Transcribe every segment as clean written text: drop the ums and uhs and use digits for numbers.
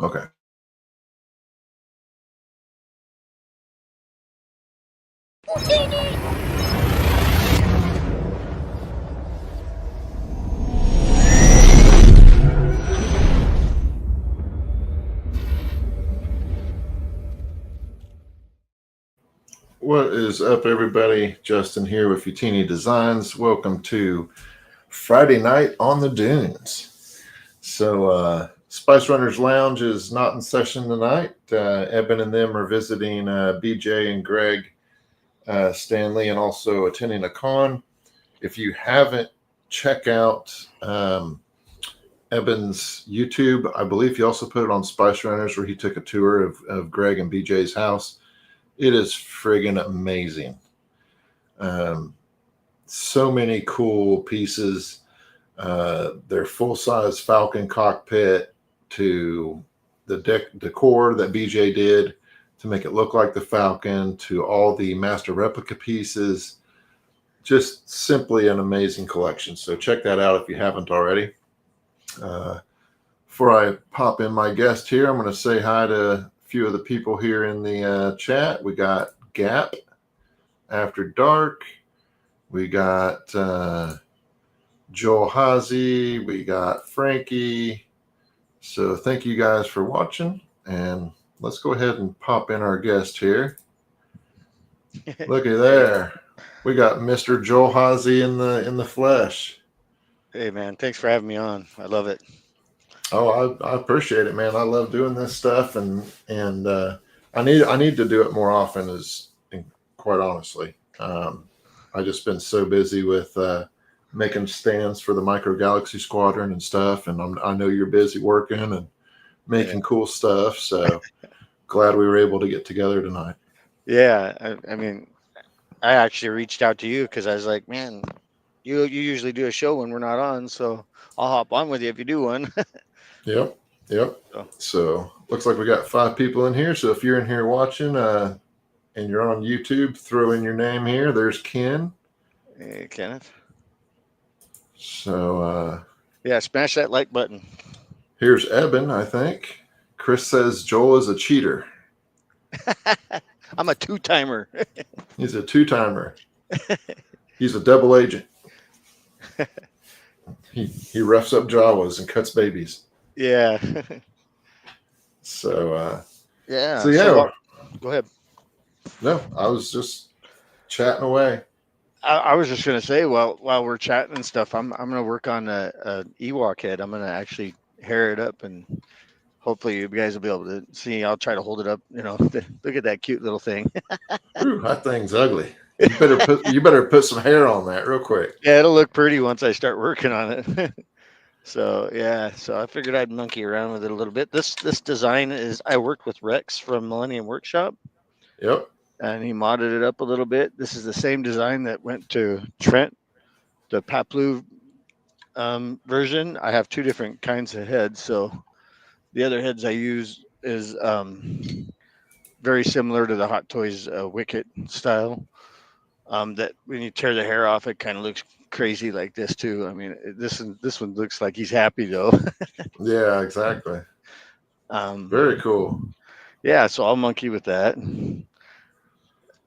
Okay. What is up, everybody? Justin here with Utinni Designs. Welcome to Friday night on the dunes. So, Spice Runners Lounge is not in session tonight. Eben and them are visiting BJ and Greg Stanley, and also attending a con. If you haven't, check out Eben's YouTube. I believe he also put it on Spice Runners, where he took a tour of Greg and BJ's house. It is friggin' amazing. So many cool pieces. Their full-size Falcon cockpit, to the decor that BJ did to make it look like the Falcon, to all the master replica pieces. Just simply an amazing collection. So check that out if you haven't already. Before I pop in my guest here, I'm going to say hi to a few of the people here in the chat. We got Gap After Dark. We got Joel Haase. We got Frankie. So thank you guys for watching. And let's go ahead and pop in our guest here. Looky there. We got Mr. Joel Haase in the flesh. Hey man, thanks for having me on. I love it. Oh, I appreciate it, man. I love doing this stuff, and I need to do it more often. Quite honestly, I just been so busy with making stands for the Micro Galaxy Squadron and stuff, and I know you're busy working and making cool stuff. So glad we were able to get together tonight. Yeah, I mean, I actually reached out to you because I was like, man, you usually do a show when we're not on, so I'll hop on with you if you do one. Yep, yep. So, So looks like we got 5 people in here. So if you're in here watching, and you're on YouTube, throw in your name here. There's Ken. hey, Kenneth. So Yeah, smash that like button. here's Eben, I think. Chris says Joel is a cheater. I'm a two-timer. He's a 2-timer. He's a double agent. He roughs up Jawas and cuts babies. Yeah. So Yeah. so yeah. Go ahead. No, I was just chatting away. I was just gonna say, while we're chatting and stuff, I'm gonna work on a Ewok head. I'm gonna actually hair it up, and hopefully you guys will be able to see. I'll try to hold it up. Look at that cute little thing. Ooh, that thing's ugly. You better put some hair on that real quick. Yeah, it'll look pretty once I start working on it. So yeah, so I figured I'd monkey around with it a little bit. This design is I worked with Rex from Millennium Workshop, Yep. and he modded it up a little bit. This is the same design that went to Trent, the Paplu version. I have two different kinds of heads, so the other heads I use is very similar to the Hot Toys Wicket style. That when you tear the hair off, it kind of looks crazy like this too. I mean, this one looks like he's happy though. Yeah, exactly. Very um, cool. yeah, so I'll monkey with that.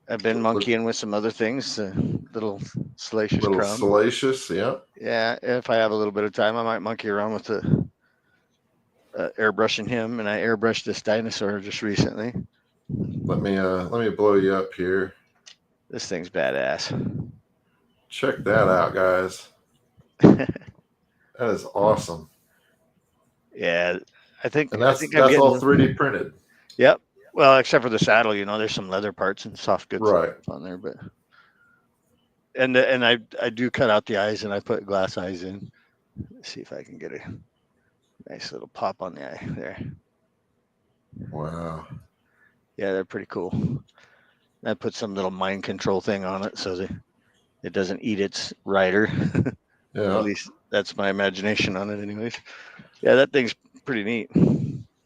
I've been Look, monkeying with some other things, little salacious little crumb. salacious. Yep. Yeah, if I have a little bit of time, I might monkey around with the airbrushing him, and I airbrushed this dinosaur just recently. Let me blow you up here. This thing's badass. Check that out, guys. That is awesome. Yeah, And I think I'm that's getting all the. 3D printed. Yep. Well, except for the saddle, there's some leather parts and soft goods Right. on there, but and I do cut out the eyes and I put glass eyes in. Let's see if I can get a nice little pop on the eye there. Wow. Yeah, they're pretty cool. I put some little mind control thing on it so that it doesn't eat its rider. At Yeah. least that's my imagination on it, anyways. Yeah, that thing's pretty neat.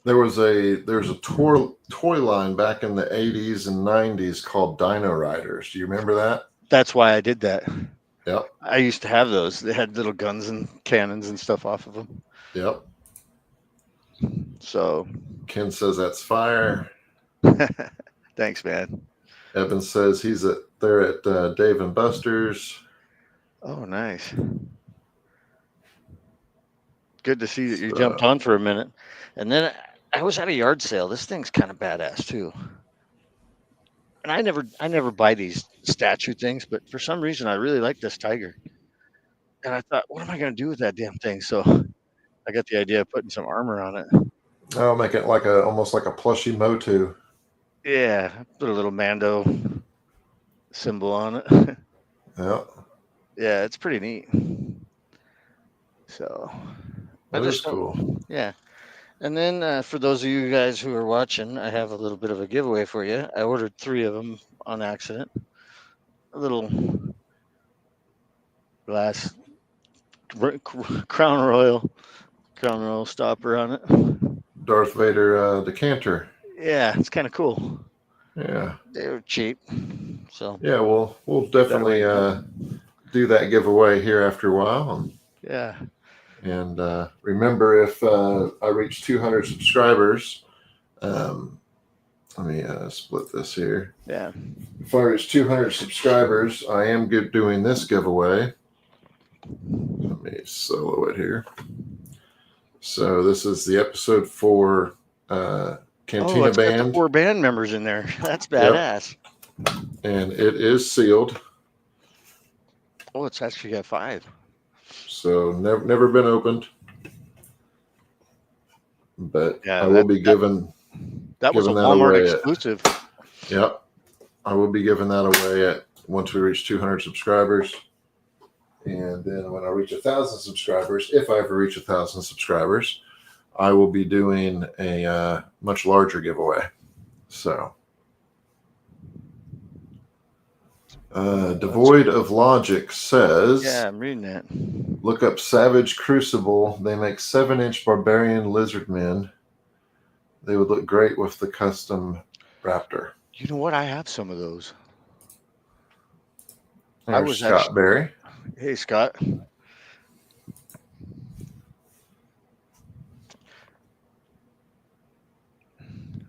There's a toy line back in the 80s and 90s called Dino Riders. Do you remember that? That's why I did that. Yep. I used to have those. They had little guns and cannons and stuff off of them. Yep. So Ken says that's fire. Thanks, man. Evan says he's there at Dave and Buster's. Oh, nice. Good to see that you jumped on for a minute. And then I was at a yard sale. This thing's kind of badass too. And I never buy these statue things, but for some reason I really like this tiger. And I thought, what am I going to do with that damn thing? So I got the idea of putting some armor on it. I'll make it like almost like a plushy Motu. Yeah, put a little Mando symbol on it. Yeah. Yeah, it's pretty neat. So That is cool. Yeah. And then for those of you guys who are watching, I have a little bit of a giveaway for you. I ordered 3 of them on accident. A little glass Crown Royal stopper on it. Darth Vader decanter. Yeah, it's kind of cool. Yeah. They were cheap. So yeah, we'll definitely do that giveaway here after a while. Yeah. And remember, if I reach 200 subscribers, let me split this here. Yeah. If I reach 200 subscribers, I am doing this giveaway. Let me solo it here. So this is the episode for Cantina it's Band. got the 4 band members in there. That's badass. Yep. And it is sealed. Oh, it's actually got 5. So never been opened. But Yeah, I will be giving that was a that Walmart away exclusive. Yep. I will be giving that away once we reach 200 subscribers. And then when I reach 1,000 subscribers, if I ever reach 1,000 subscribers, I will be doing a much larger giveaway. So, Devoid of Logic says, yeah, I'm reading that. Look up Savage Crucible. They make 7-inch barbarian lizard men. They would look great with the custom Raptor. You know what? I have some of those. There's Scott Berry. Hey, Scott.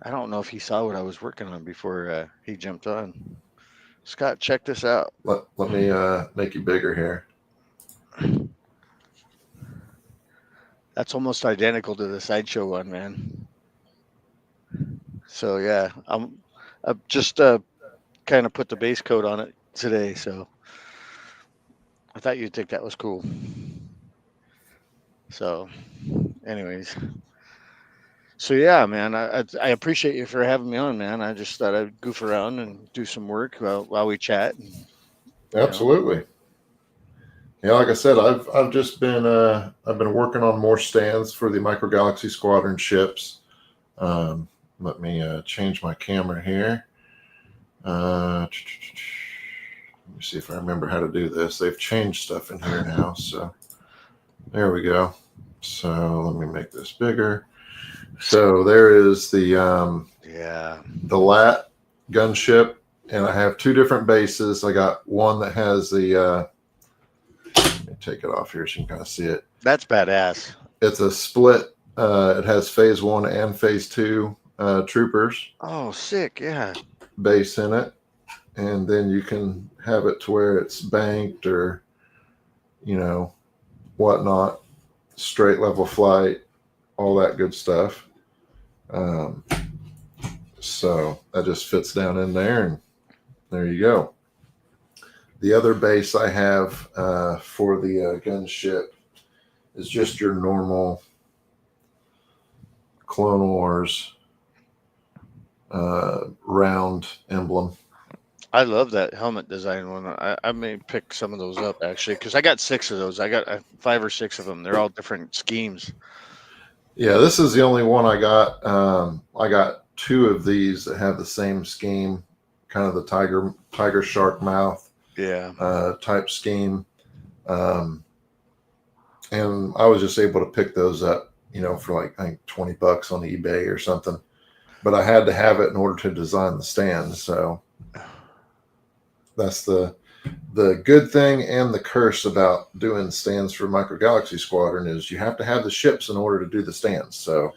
I don't know if he saw what I was working on before he jumped on. Scott, check this out. Let me make you bigger here. That's almost identical to the Sideshow one, man. So yeah, I've just kind of put the base coat on it today. So I thought you'd think that was cool. So, anyways. So yeah, man, I appreciate you for having me on, man. I just thought I'd goof around and do some work while we chat. Absolutely. Yeah, like I said, I've just been I've been working on more stands for the Micro Galaxy Squadron ships. Let me change my camera here. Let me see if I remember how to do this. They've changed stuff in here now, so there we go. So let me make this bigger. So there is the LAT gunship, and I have 2 different bases. I got one that has the let me take it off here so you can kind of see it. That's badass. It's a split. It has phase 1 and phase 2 troopers. Oh, sick! Yeah. Base in it, and then you can have it to where it's banked or whatnot, straight level flight, all that good stuff. So that just fits down in there, and there you go. The other base I have for the gunship is just your normal Clone Wars round emblem. I love that helmet design one. I may pick some of those up actually, because I got 6 of those. I got 5 or 6 of them. They're all different schemes. Yeah, this is the only one I got. I got 2 of these that have the same scheme, kind of the tiger shark mouth type scheme. And I was just able to pick those up, for like I think $20 on eBay or something. But I had to have it in order to design the stand. So that's the good thing and the curse about doing stands for Micro Galaxy Squadron is you have to have the ships in order to do the stands. So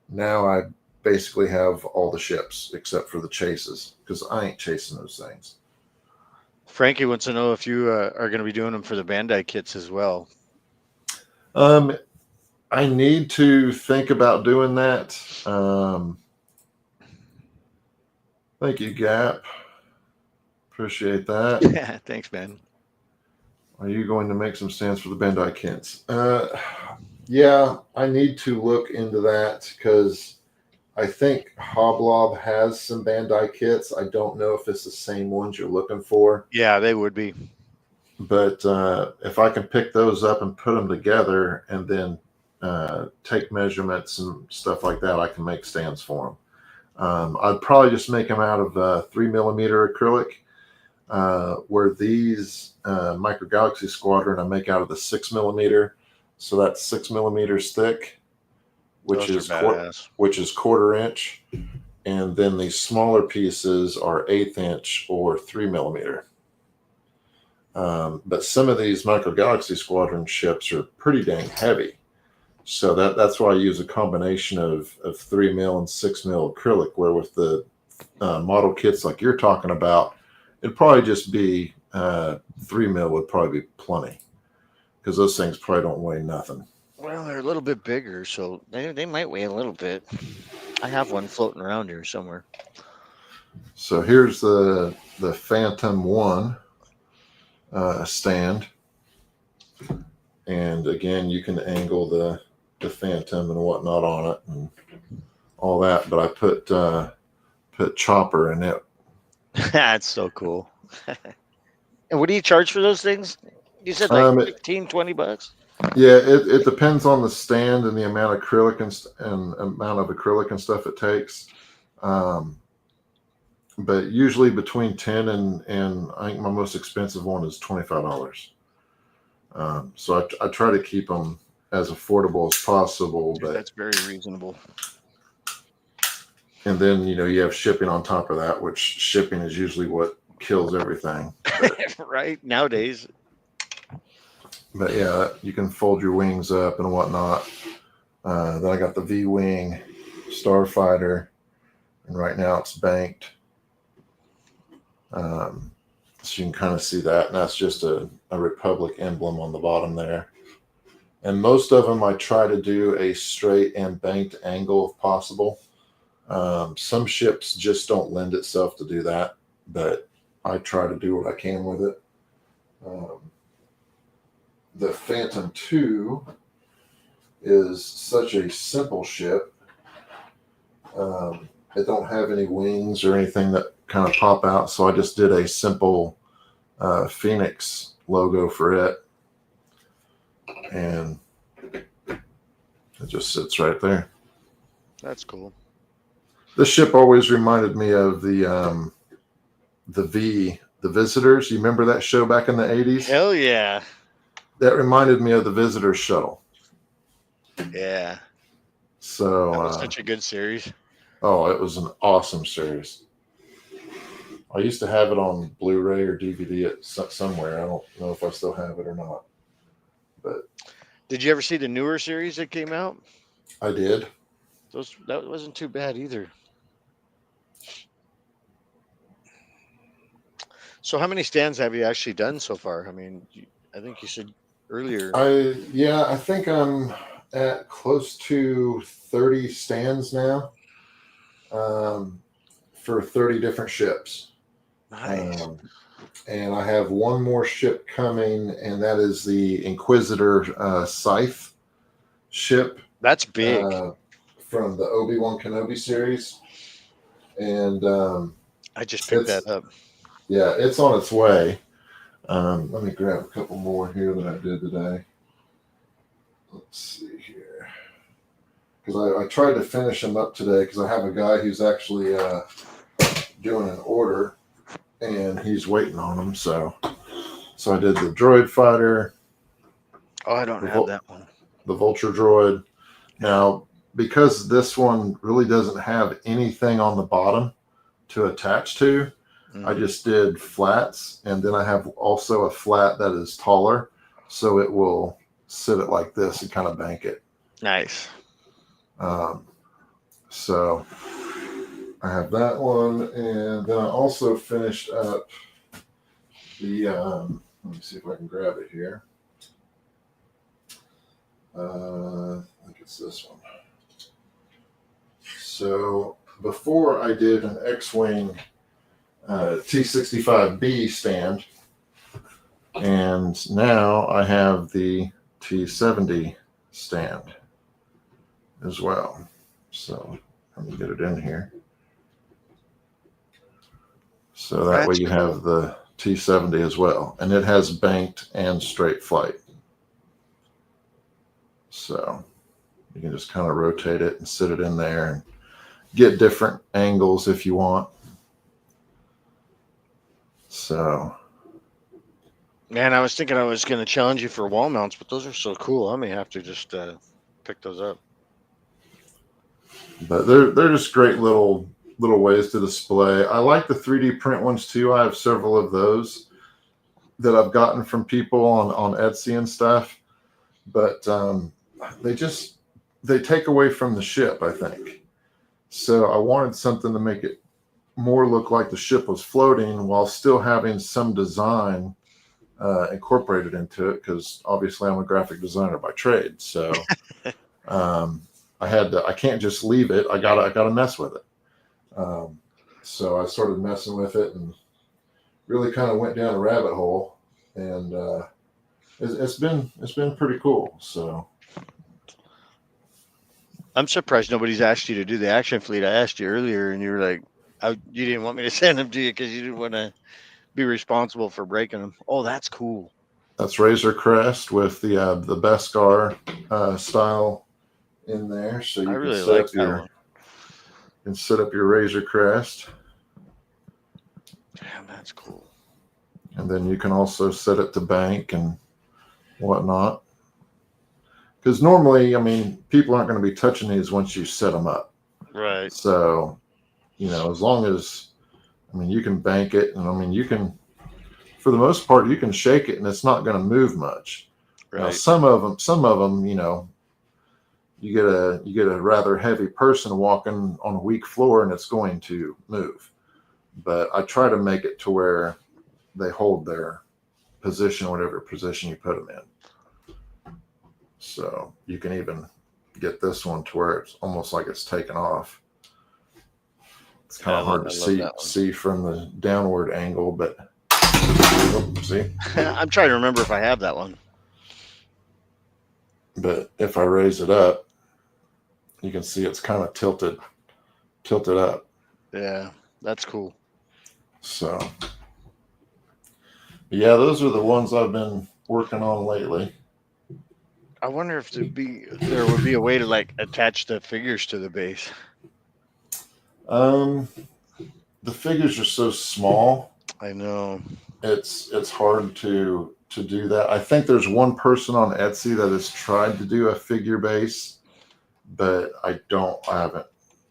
now basically have all the ships except for the chases, because I ain't chasing those things. Frankie wants to know if you are going to be doing them for the Bandai kits as well. I need to think about doing that. Thank you, Gap. Appreciate that. Yeah, thanks, man. Are you going to make some stands for the Bandai kits? Yeah, I need to look into that because I think Hoblob has some Bandai kits. I don't know if it's the same ones you're looking for. Yeah, they would be. But if I can pick those up and put them together and then take measurements and stuff like that, I can make stands for them. I'd probably just make them out of 3mm acrylic, where these Micro Galaxy Squadron I make out of the 6mm. So that's 6mm thick, which is quarter inch, and then these smaller pieces are 1/8 inch or 3mm. But some of these Micro Galaxy Squadron ships are pretty dang heavy, so that's why I use a combination of 3mm and 6mm acrylic. Where with the model kits like you're talking about, it'd probably just be 3mm would probably be plenty, because those things probably don't weigh nothing. Well, they're a little bit bigger, so they might weigh a little bit. I have one floating around here somewhere. So here's the Phantom 1 stand, and again, you can angle the Phantom and whatnot on it and all that. But I put Chopper in it. That's so cool. And what do you charge for those things? You said like 15, $20. Yeah, it depends on the stand and the amount of acrylic and amount of acrylic and stuff it takes. But usually between 10 and I think my most expensive one is $25. So I try to keep them as affordable as possible. But that's very reasonable. And then you have shipping on top of that, which shipping is usually what kills everything. Right, nowadays. But yeah, you can fold your wings up and whatnot. Then I got the V-Wing Starfighter, and right now it's banked. So you can kind of see that, and that's just a Republic emblem on the bottom there. And most of them I try to do a straight and banked angle if possible. Some ships just don't lend itself to do that, but I try to do what I can with it. The Phantom 2 is such a simple ship. It don't have any wings or anything that kind of pop out, so I just did a simple Phoenix logo for it, and it just sits right there. That's cool. This ship always reminded me of the Visitors. You remember that show back in the 80s? Hell yeah. That reminded me of the Visitors shuttle. Yeah. So that was such a good series. Oh, it was an awesome series. I used to have it on Blu-ray or DVD somewhere. I don't know if I still have it or not. But did you ever see the newer series that came out? I did. That wasn't too bad either. So how many stands have you actually done so far? I mean, I think you said earlier. I think I'm at close to 30 stands now, for 30 different ships. Nice. And I have one more ship coming, and that is the Inquisitor Scythe ship. That's big. From the Obi-Wan Kenobi series. And I just picked that up. Yeah, it's on its way. Let me grab a couple more here that I did today. Let's see here. Because I tried to finish them up today, because I have a guy who's actually doing an order, and he's waiting on them. So I did the droid fighter. Oh, I don't have that one. The Vulture droid. Now, because this one really doesn't have anything on the bottom to attach to, I just did flats, and then I have also a flat that is taller, so it will sit it like this and kind of bank it. Nice. So I have that one, and then I also finished up the. Let me see if I can grab it here. I think it's this one. So before I did an X-Wing T65B stand, and now I have the T70 stand as well. So let me get it in here. So that way you have the T70 as well, and it has banked and straight flight. So you can just kind of rotate it and sit it in there and get different angles if you want. So, man, I was thinking I was going to challenge you for wall mounts, but those are so cool. I may have to just pick those up. But they're just great little ways to display. I like the 3D print ones too. I have several of those that I've gotten from people on Etsy and stuff. But they take away from the ship, I think. So I wanted something to make it more look like the ship was floating while still having some design incorporated into it, because obviously I'm a graphic designer by trade. So I can't just leave it. I gotta mess with it. So I started messing with it and really kind of went down a rabbit hole, and it's been pretty cool. So I'm surprised nobody's asked you to do the action fleet. I asked you earlier, and you were like, you didn't want me to send them to you because you didn't want to be responsible for breaking them. Oh, that's cool. That's Razor Crest with the Beskar style in there, so you I can really set like up that your one. can set up your Razor Crest, Damn, that's cool. and then you can also set it to bank and whatnot. Because normally, I mean, people aren't going to be touching these once you set them up. Right. So, as long as, I mean, you can bank it, and I mean, you can, for the most part, you can shake it, and it's not going to move much. Right. Now, some of them, you get a rather heavy person walking on a weak floor, and it's going to move. But I try to make it to where they hold their position, whatever position you put them in. So you can even get this one to where it's almost like it's taken off. It's kind of hard to see from the downward angle, but see. I'm trying to remember if I have that one. But if I raise it up, you can see it's kind of tilted up. Yeah, that's cool. So, yeah, those are the ones I've been working on lately. I wonder if there would be a way to like attach the figures to the base. The figures are so small. I know. It's hard to do that. I think there's one person on Etsy that has tried to do a figure base, but I haven't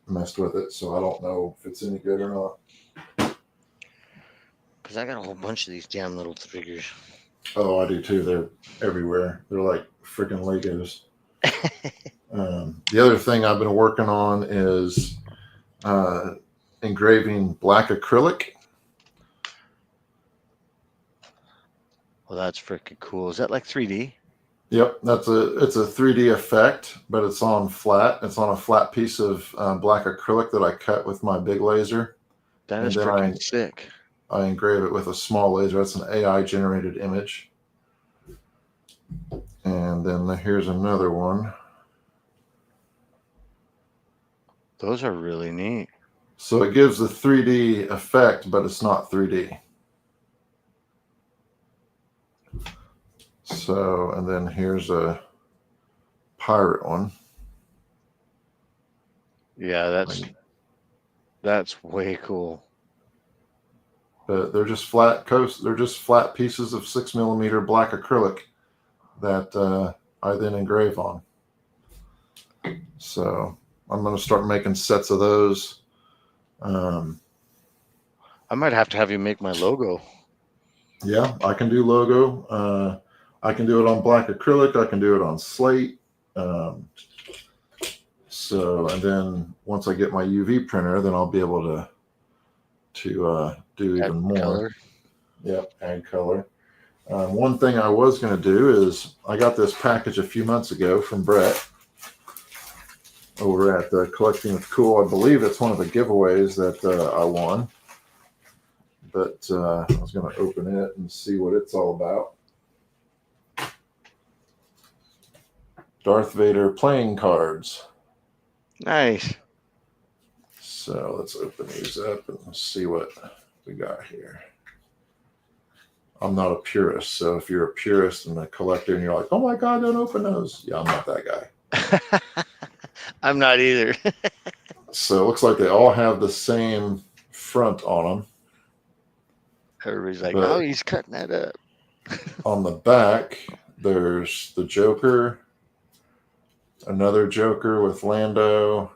messed with it, so I don't know if it's any good or not. Because I got a whole bunch of these damn little figures. Oh, I do too. They're everywhere. They're like freaking Legos. The other thing I've been working on is engraving black acrylic. Well, that's freaking cool. Is that like 3D? Yep, it's a 3D effect, but it's on flat. It's on a flat piece of black acrylic that I cut with my big laser. That is freaking sick. I engrave it with a small laser. That's an AI generated image. And then here's another one. Those are really neat. So it gives the 3D effect, but it's not 3D. So, and then here's a pirate one. Yeah, that's way cool. But they're just flat pieces of 6mm black acrylic that I then engrave on. So I'm going to start making sets of those. I might have to have you make my logo. Yeah, I can do logo. I can do it on black acrylic. I can do it on slate. So, and then once I get my UV printer, then I'll be able to do even more. Color. Yep, add color. One thing I was going to do is I got this package a few months ago from Brett over at the Collecting with Cool. I believe it's one of the giveaways that I won. But I was going to open it and see what it's all about. Darth Vader playing cards. Nice. So let's open these up and see what we got here. I'm not a purist, so if you're a purist and a collector and you're like, oh my God, don't open those. Yeah, I'm not that guy. I'm not either. So it looks like they all have the same front on them. Everybody's like, But oh, he's cutting that up. on the back, there's the Joker, another Joker with Lando.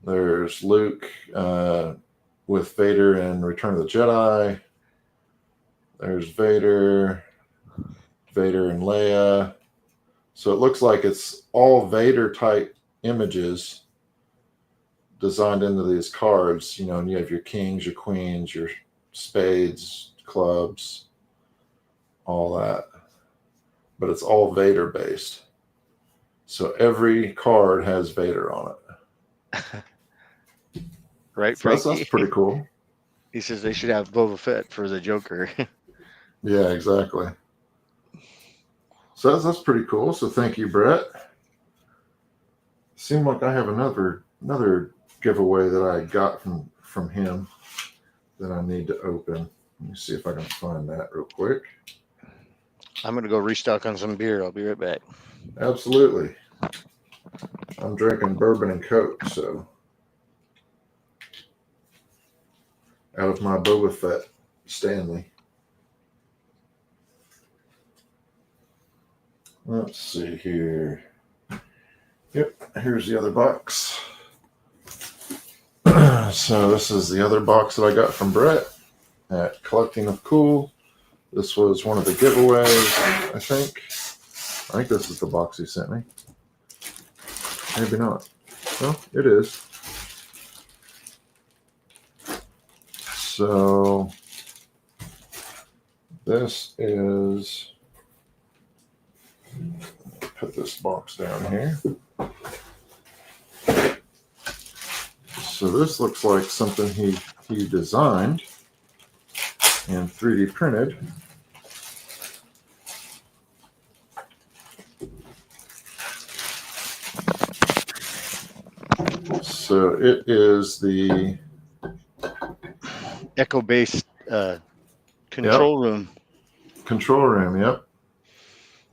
There's Luke with Vader in Return of the Jedi. There's Vader and Leia. So it looks like it's all Vader type images designed into these cards, and you have your kings, your queens, your spades, clubs, all that. But it's all Vader based. So every card has Vader on it. Right, so that's pretty cool. He says they should have Boba Fett for the Joker. Yeah, exactly. So that's pretty cool. So thank you, Brett. Seemed like I have another giveaway that I got from him that I need to open. Let me see if I can find that real quick. I'm going to go restock on some beer. I'll be right back. Absolutely. I'm drinking bourbon and Coke, so out of my Boba Fett Stanley. Let's see here. Yep, here's the other box. So this is the other box that I got from Brett at Collecting with Cool. This was one of the giveaways, I think. I think this is the box he sent me. Maybe not. Well, it is. So this is, put this box down here. So this looks like something he designed and 3D printed. So it is the Echo-based control room. Control room, yep.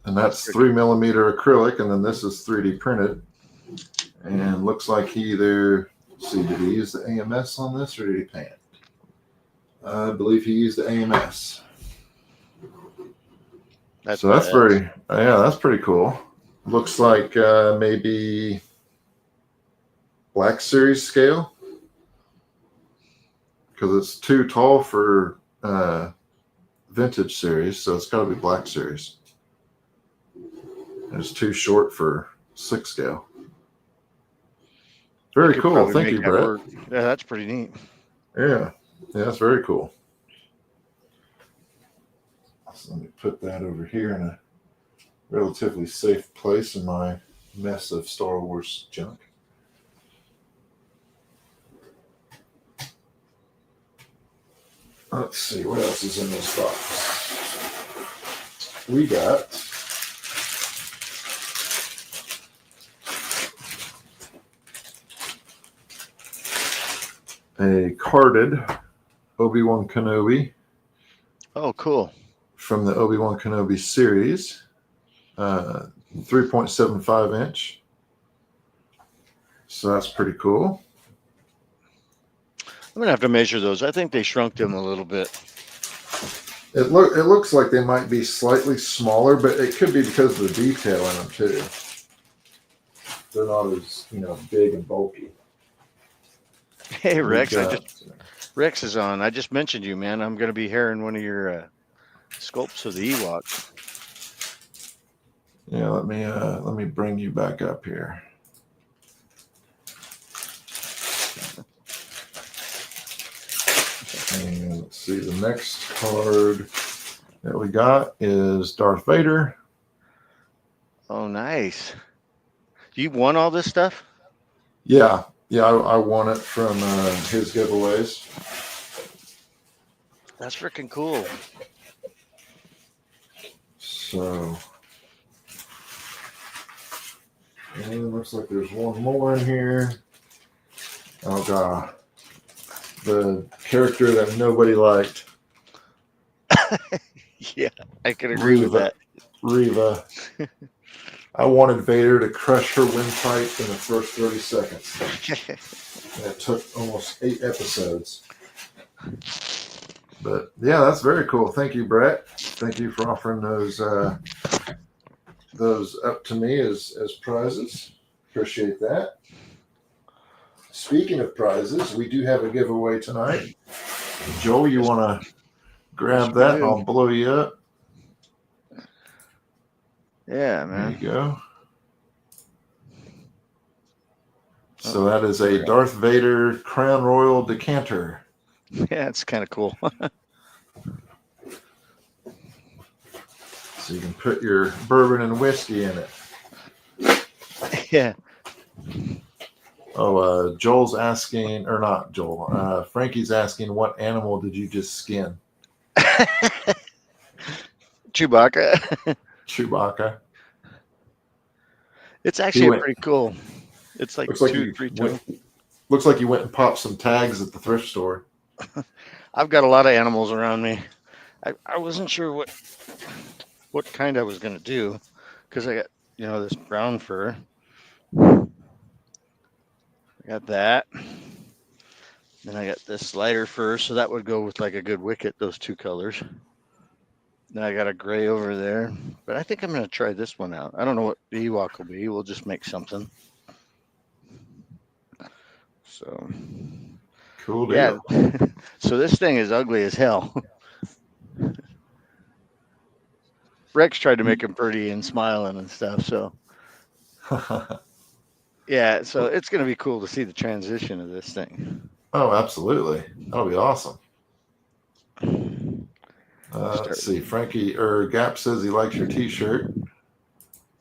And that's 3mm acrylic, and then this is 3D printed. And looks like he either, did he use the AMS on this or did he paint it? I believe he used the AMS. That's that's pretty cool. Looks like maybe Black Series scale, because it's too tall for Vintage Series, so it's got to be Black Series. And it's too short for 6 scale. Very cool. Thank you, Brett. Yeah, that's pretty neat. Yeah, that's very cool. So let me put that over here in a relatively safe place in my mess of Star Wars junk. Let's see, what else is in this box? We got a carded Obi-Wan Kenobi. Oh, cool. From the Obi-Wan Kenobi series. 3.75 inch. So that's pretty cool. I'm going to have to measure those. I think they shrunk them a little bit. It looks like they might be slightly smaller, but it could be because of the detail in them too. They're not as, big and bulky. Hey, Rex. Rex is on. I just mentioned you, man. I'm going to be hearing one of your sculpts of the Ewoks. Yeah, let me bring you back up here. Let's see. The next card that we got is Darth Vader. Oh, nice. You won all this stuff? Yeah, I won it from his giveaways. That's freaking cool. So, and it looks like there's one more in here. Oh god, the character that nobody liked. Yeah, I can agree with that. Reva. I wanted Vader to crush her windpipe in the first 30 seconds. And it took almost 8 episodes. But yeah, that's very cool. Thank you, Brett. Thank you for offering those up to me as prizes. Appreciate that. Speaking of prizes, we do have a giveaway tonight. Joel, you want to grab that? I'll blow you up. Yeah, man. There you go. So that is a Darth Vader Crown Royal decanter. Yeah, it's kind of cool. So you can put your bourbon and whiskey in it. Yeah. Oh, Joel's asking, or not Joel, Frankie's asking, what animal did you just skin? Chewbacca. Chewbacca. It's actually pretty cool. It's like looks like 2 or 3 tones. Looks like you went and popped some tags at the thrift store. I've got a lot of animals around me. I wasn't sure what kind I was going to do because I got, this brown fur. I got that. Then I got this lighter fur, so that would go with like a good wicket, those 2 colors. Then I got a gray over there, but I think I'm going to try this one out. I don't know what the Ewok will be. We'll just make something. So, cool deal. Yeah. So this thing is ugly as hell. Rex tried to make him pretty and smiling and stuff. So, yeah. So it's going to be cool to see the transition of this thing. Oh, absolutely. That'll be awesome. Let's see. Frankie or Gap says he likes your T-shirt.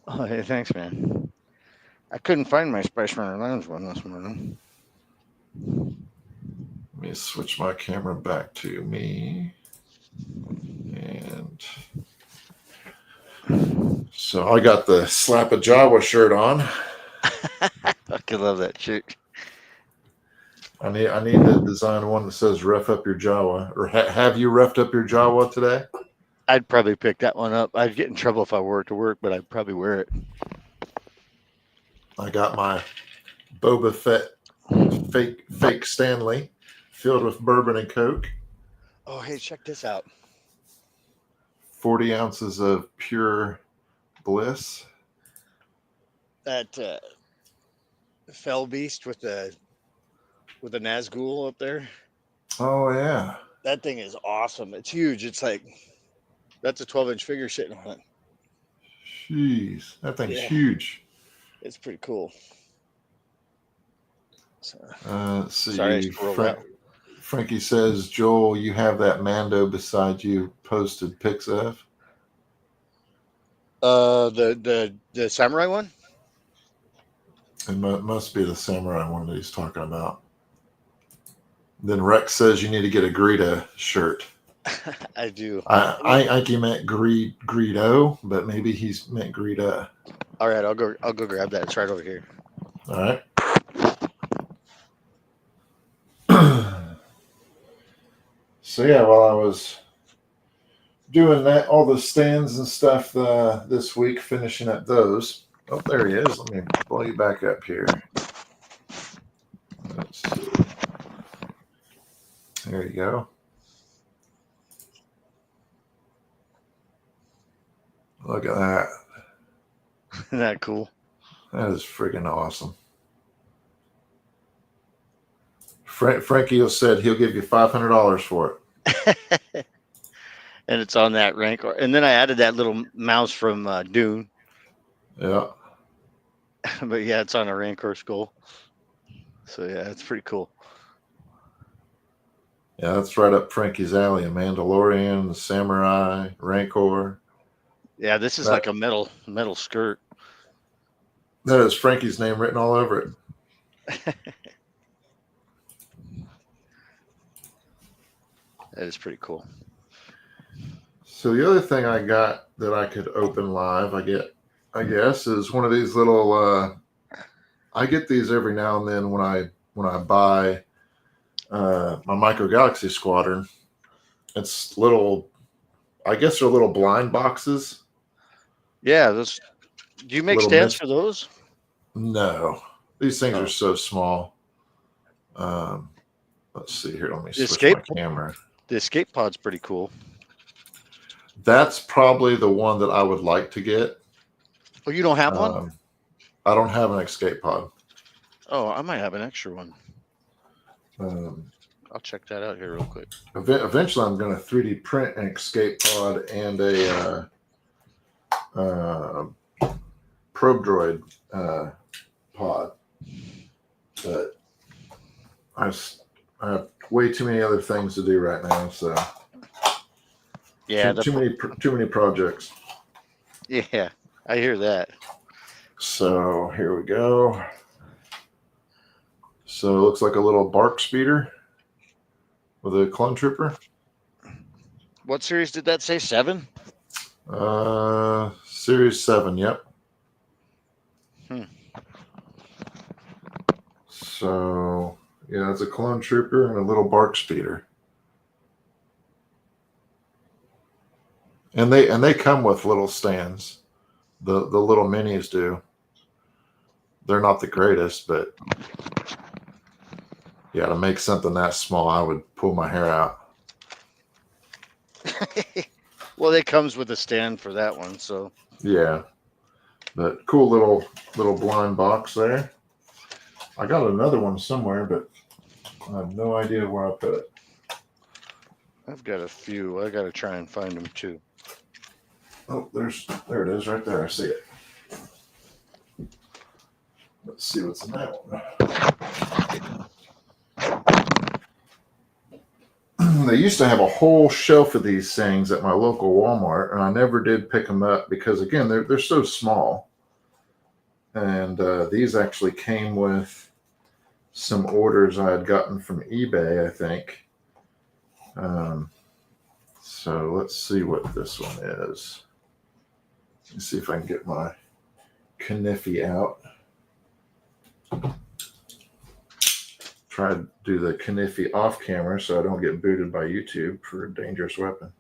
Oh, hey, thanks, man. I couldn't find my Spice Runner Lounge one this morning. Let me switch my camera back to me. And so I got the Slap a Jawa shirt on. I fucking love that shirt. I need to design one that says "Ref up your Jawa," or have you refed up your Jawa today? I'd probably pick that one up. I'd get in trouble if I wore it to work, but I'd probably wear it. I got my Boba Fett fake Stanley filled with bourbon and Coke. Oh, hey, check this out. 40 ounces of pure bliss. That Fell Beast with the Nazgul up there. Oh yeah, that thing is awesome. It's huge. It's like that's a 12-inch figure sitting on it. Jeez, that thing's huge. It's pretty cool. So, let's see. Sorry, Frankie says, Joel, you have that Mando beside you posted pics of? The samurai one? It must be the samurai one that he's talking about. Then Rex says you need to get a Greedo shirt. I do. I think he meant Greedo, but maybe he's meant Greedo. All right, I'll go grab that. It's right over here. All right. So yeah, while I was doing that, all the stands and stuff this week, finishing up those. Oh, there he is. Let me blow you back up here. Let's see. There you go. Look at that. Isn't that cool? That is freaking awesome. Frankie said he'll give you $500 for it. And it's on that Rancor. And then I added that little mouse from Dune. Yeah. But yeah, it's on a Rancor skull. So yeah, it's pretty cool. Yeah, that's right up Frankie's alley. A Mandalorian, Samurai, Rancor. Yeah, this is That like a metal skirt. that is Frankie's name written all over it. That is pretty cool. So the other thing I got that I could open live, I guess, is one of these little. I get these every now and then when I buy my Micro Galaxy Squadron. It's little. I guess they're little blind boxes. Yeah, those. Do you make Little stands miss. for those? No, these things are Oh, so small. Um, let's see here. Let me the switch my camera. escape pod's pretty cool. That's probably the one that I would like to get. Oh, you don't have one? Um, I don't have an escape pod. Oh, I might have an extra one. Um, I'll check that out here real quick. Eventually, I'm going to 3D print an escape pod and a probe droid pod, but I have way too many other things to do right now. So Yeah, too many projects. yeah, I hear that. So here we go. So it looks like a little bark speeder with a clone trooper. What series did that say? 7? Series 7. Yep. So yeah, it's a clone trooper and a little bark speeder. And they come with little stands. The little minis do. They're not the greatest, but yeah, to make something that small, I would pull my hair out. Well, it comes with a stand for that one, so Yeah, but cool little blind box there. I got another one somewhere, but I have no idea where I put it. I've got a few. I got to try and find them too. Oh, there it is right there. I see it. Let's see what's in that one. They used to have a whole shelf of these things at my local Walmart, and I never did pick them up because, again, they're so small. And these actually came with some orders I had gotten from eBay, I think. So let's see what this one is. Let's see if I can get my Kniffy out. Try to do the Kniffy off camera so I don't get booted by YouTube for a dangerous weapon.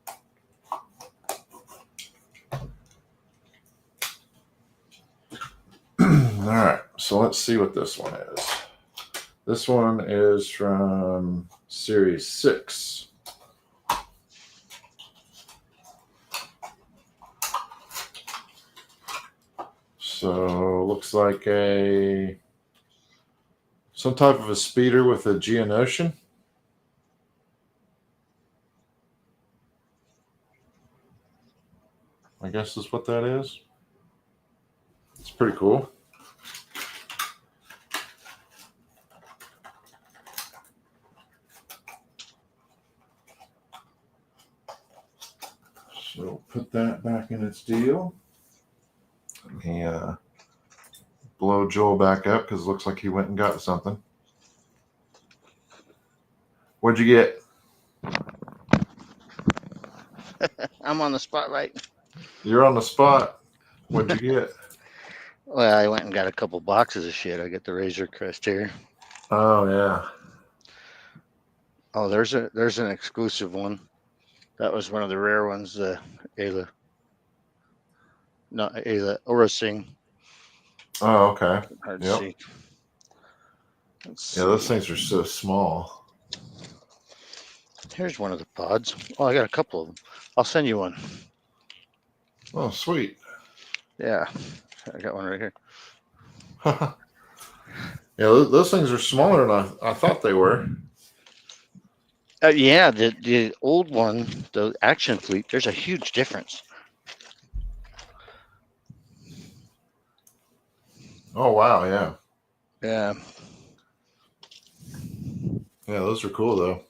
All right, so let's see what this one is. This one is from Series 6. So looks like some type of a speeder with a Geonosian. I guess is what that is. It's pretty cool. So put that back in its deal. Let me blow Joel back up because it looks like he went and got something. What'd you get? I'm on the spotlight. You're on the spot. What'd you get? Well, I went and got a couple boxes of shit. I got the Razor Crest here. Oh yeah. Oh, there's an exclusive one. That was one of the rare ones. The Ayla, not Ayla, Orasing. Oh okay. Hard to Yep. see. Yeah, those things are so small. Here's one of the pods. Oh, I got a couple of them. I'll send you one. Oh sweet. Yeah, I got one right here. Yeah, those things are smaller than I thought they were. Yeah, the old one, the Action Fleet. There's a huge difference. Oh wow, yeah. Yeah. Yeah, those are cool though.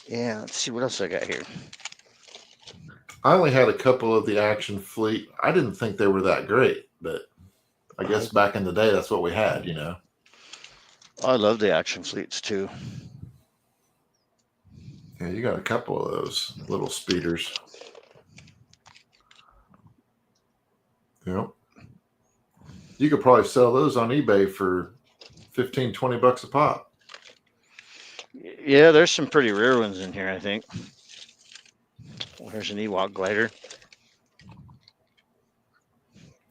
Yeah, let's see what else I got here. I only had a couple of the Action Fleet. I didn't think they were that great, but I guess back in the day, that's what we had, you know. I love the Action Fleets too. Yeah, you got a couple of those little speeders. Yep. You could probably sell those on eBay for 15, 20 bucks a pop. Yeah, there's some pretty rare ones in here, I think. There's an Ewok glider.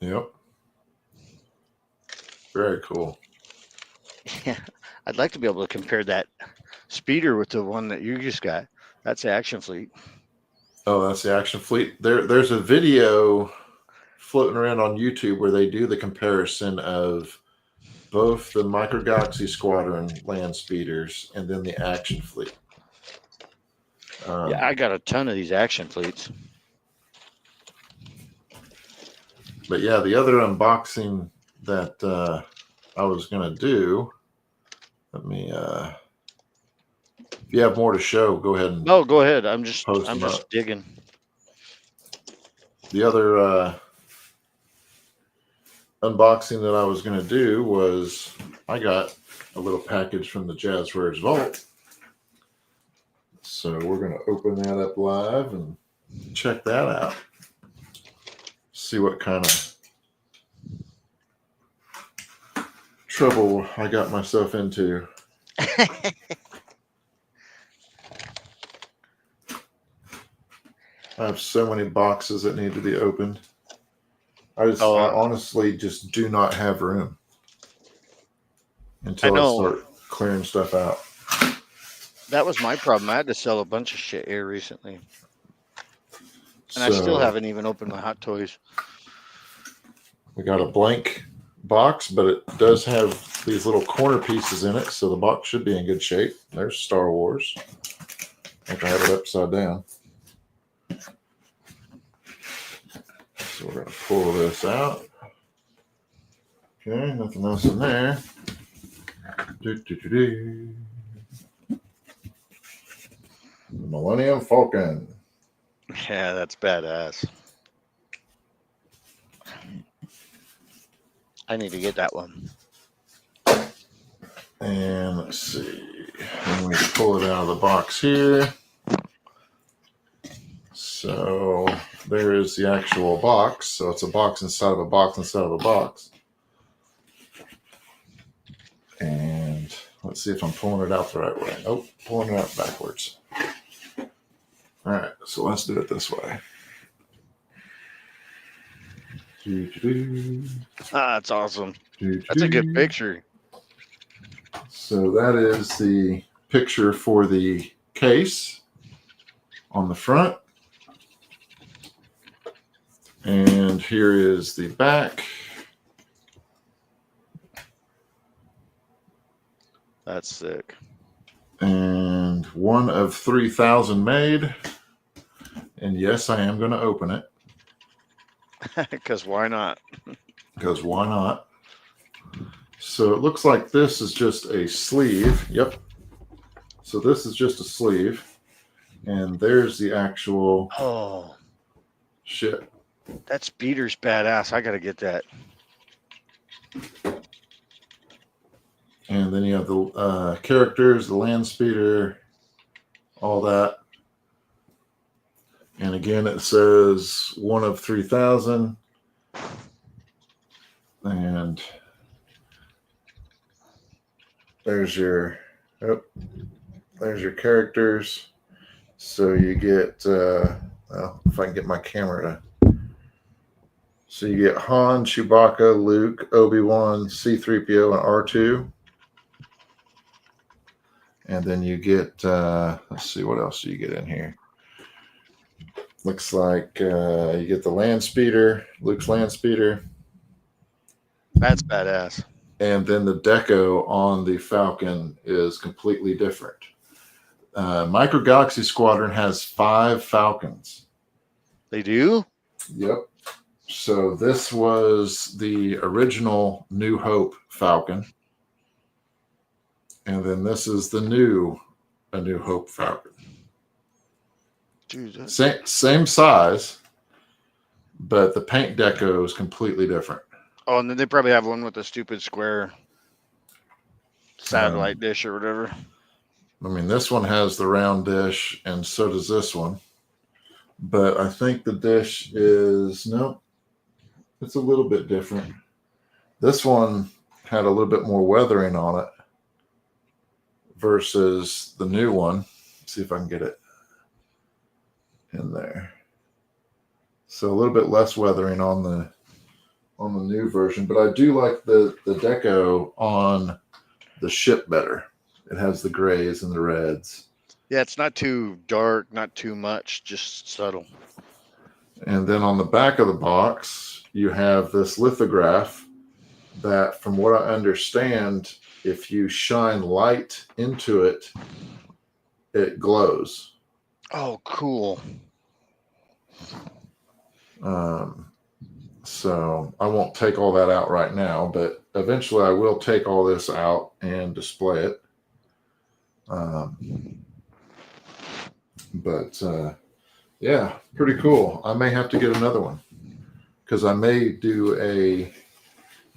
Yep. Very cool. Yeah, I'd like to be able to compare that speeder with the one that you just got. That's the Action Fleet. Oh, that's the Action Fleet. There's a video floating around on YouTube where they do the comparison of both the Micro Galaxy Squadron land speeders and then the Action Fleet. Yeah, I got a ton of these Action Fleets. But yeah, the other unboxing that I was going to do, let me, if you have more to show, go ahead and No, go ahead. I'm post them just up. digging. The other unboxing that I was going to do was I got a little package from the Jazzwares Vault. So we're going to open that up live and check that out. See what kind of trouble I got myself into. I have so many boxes that need to be opened. I honestly just do not have room until I start clearing stuff out. That was my problem. I had to sell a bunch of shit here recently. And I still haven't even opened my Hot Toys. We got a blank box, but it does have these little corner pieces in it, so the box should be in good shape. There's Star Wars. I have to have it upside down. So we're going to pull this out. Okay, nothing else in there. The Millennium Falcon. Yeah, that's badass. I need to get that one. And let's see. Let me pull it out of the box here. So there is the actual box. So it's a box inside of a box inside of a box. And let's see if I'm pulling it out the right way. Nope, pulling it out backwards. All right, so let's do it this way. That's awesome. That's a good picture. So that is the picture for the case on the front. And here is the back. That's sick. And one of 3,000 made. And yes, I am going to open it. Because why not? Because why not? So it looks like this is just a sleeve. Yep. So this is just a sleeve. And there's the actual shit. That speeder's badass. I got to get that. And then you have the characters, the land speeder, all that. And again, it says one of 3,000. And there's your characters. So you get, well, if I can get my camera to. So you get Han, Chewbacca, Luke, Obi-Wan, C-3PO, and R2. And then you get, let's see, what else do you get in here? Looks like you get the land speeder, Luke's land speeder. That's badass. And then the deco on the Falcon is completely different. Micro Galaxy Squadron has 5 Falcons. They do? Yep. So this was the original New Hope Falcon. And then this is the A New Hope Falcon. Dude, Same size, but the paint deco is completely different. oh, and then they probably have one with a stupid square satellite dish or whatever. I mean, this one has the round dish, and so does this one. But I think the dish is, no, it's a little bit different. This one had a little bit more weathering on it versus the new one. Let's see if I can get it in there. So a little bit less weathering on the new version, but I do like the deco on the ship better. It has the grays and the reds. Yeah, it's not too dark, not too much, just subtle. And then on the back of the box, you have this lithograph that, from what I understand, if you shine light into it, it glows. Oh, cool. So I won't take all that out right now, but eventually I will take all this out and display it. Yeah, pretty cool. I may have to get another one because I may do a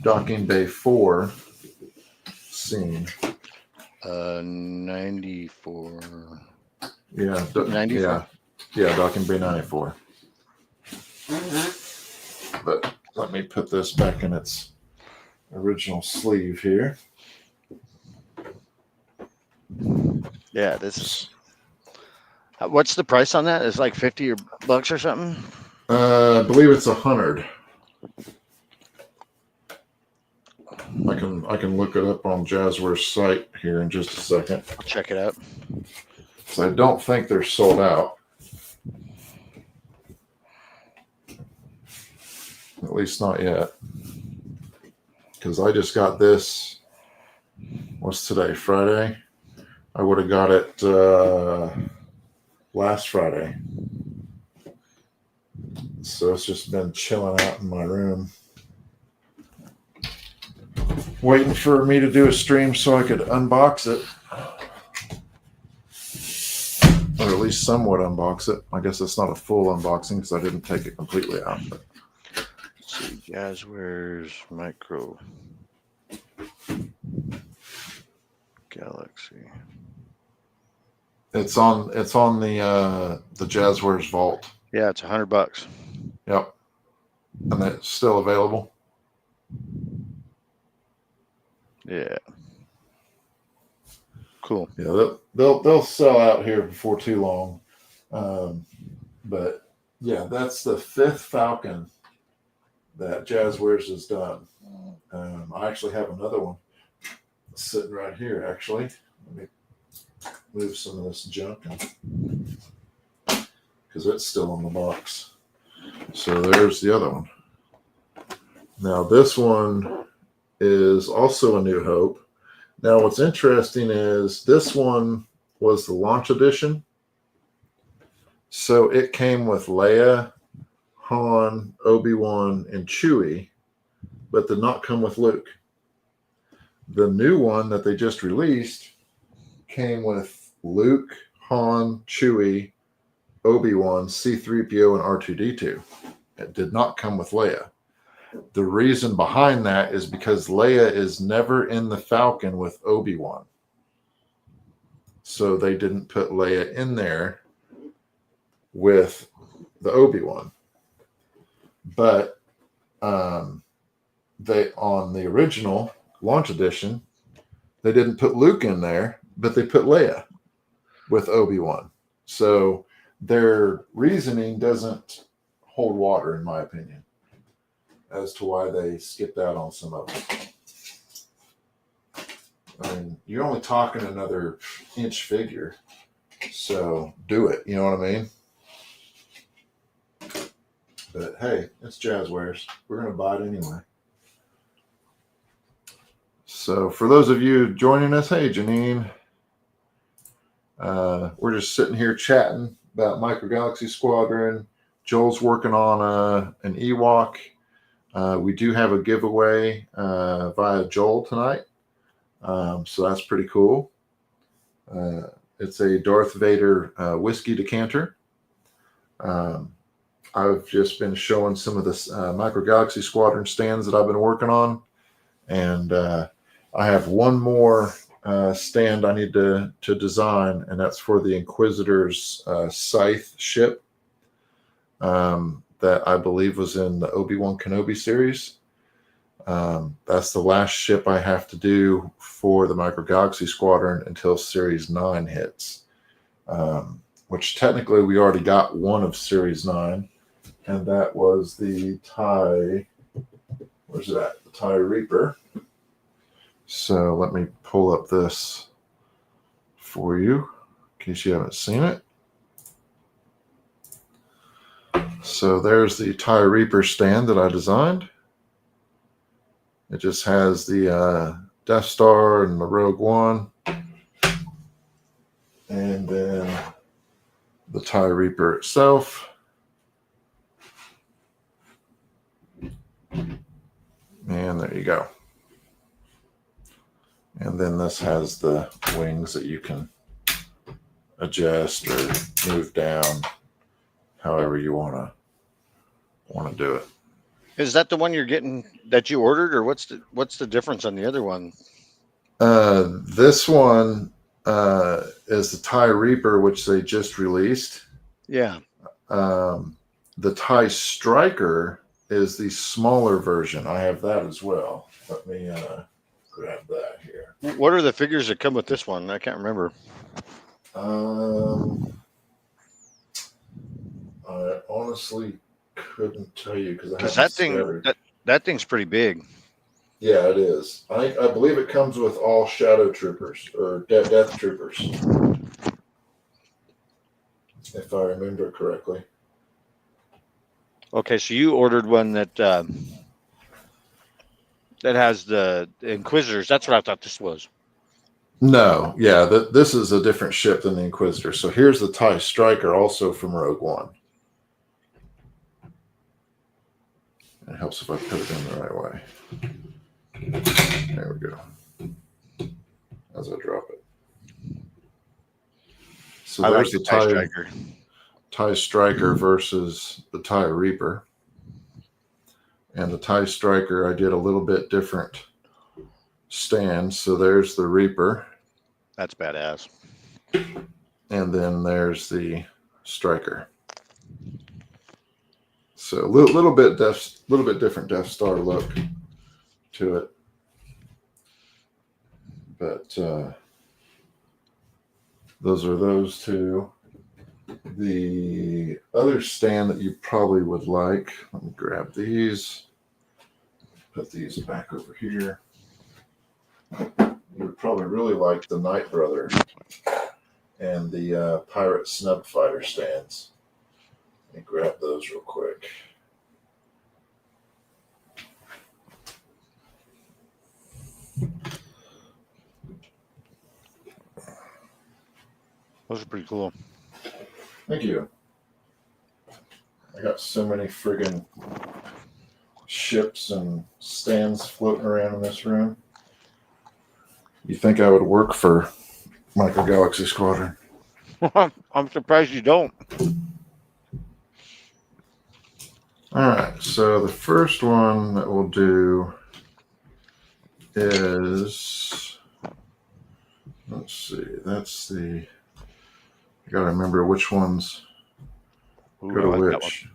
docking bay 4 scene. 94. Yeah, 94. Yeah, docking bay 94. But let me put this back in its original sleeve here. Yeah, this is. What's the price on that? It's like $50 or something. I believe it's 100. I can look it up on Jazzware's site here in just a second. I'll check it out. So I don't think they're sold out. At least not yet. Because I just got this. What's today? Friday? I would have got it last Friday. So it's just been chilling out in my room, waiting for me to do a stream so I could unbox it. Or at least somewhat unbox it. I guess it's not a full unboxing because I didn't take it completely out. But. Let's see, Jazzware's Micro Galaxy. It's on the Jazzware's vault. Yeah, it's $100. Yep. And it's still available. Yeah. Cool. Yeah, they'll sell out here before too long. But yeah, that's the 5th Falcon that Jazzwares has done. I actually have another one sitting right here, actually. Let me move some of this junk because it's still in the box. So there's the other one. Now this one is also a New Hope. Now what's interesting is this one was the launch edition. So it came with Leia, Han, Obi-Wan, and Chewie, but did not come with Luke. The new one that they just released came with Luke, Han, Chewie, Obi-Wan, C-3PO, and R2-D2. It did not come with Leia. The reason behind that is because Leia is never in the Falcon with Obi-Wan. So they didn't put Leia in there with the Obi-Wan. But they, on the original launch edition, they didn't put Luke in there, but they put Leia with Obi-Wan. So their reasoning doesn't hold water, in my opinion, as to why they skipped out on some of them. I mean, you're only talking another inch figure, so do it. You know what I mean? But hey, it's Jazzwares. We're going to buy it anyway. So for those of you joining us, hey, Janine. We're just sitting here chatting about Micro Galaxy Squadron. Joel's working on an Ewok. We do have a giveaway via Joel tonight. So that's pretty cool. It's a Darth Vader whiskey decanter. Um, I've just been showing some of the Micro Galaxy Squadron stands that I've been working on, and I have one more stand I need to design, and that's for the Inquisitor's scythe ship that I believe was in the Obi-Wan Kenobi series. That's the last ship I have to do for the Micro Galaxy Squadron until Series 9 hits, which technically we already got one of Series 9, and that was the TIE, where's it at? The TIE Reaper. So let me pull up this for you in case you haven't seen it. So there's the TIE Reaper stand that I designed. It just has the Death Star and the Rogue One, and then the TIE Reaper itself. And there you go. And then this has the wings that you can adjust or move down however you want to do it. Is that the one you're getting that you ordered, or what's the difference on the other one? This one is the TIE Reaper, which they just released. Yeah. The TIE Striker is the smaller version. I have that as well. Let me grab that here. What are the figures that come with this one? I can't remember. I honestly couldn't tell you because that thing's pretty big. Yeah, it is. I believe it comes with all Shadow Troopers or Death Troopers, if I remember correctly. Okay, so you ordered one that has the Inquisitors. That's what I thought this was. No, yeah, this is a different ship than the Inquisitor. So here's the TIE Striker, also from Rogue One. It helps if I put it in the right way. There we go. As I drop it. So I there's like the TIE Striker. TIE Striker versus the TIE Reaper. And the TIE Striker, I did a little bit different stand. So there's the Reaper. That's badass. And then there's the Striker. So a little bit different Death Star look to it. But those are those two. The other stand that you probably would like, let me grab these, put these back over here. You would probably really like the Night Brother and the Pirate Snub Fighter stands. Let me grab those real quick. Those are pretty cool. Thank you. I got so many friggin' ships and stands floating around in this room. You think I would work for Micro Galaxy Squadron? I'm surprised you don't. All right, so the first one that we'll do is, let's see, that's the, I gotta remember which ones go to which.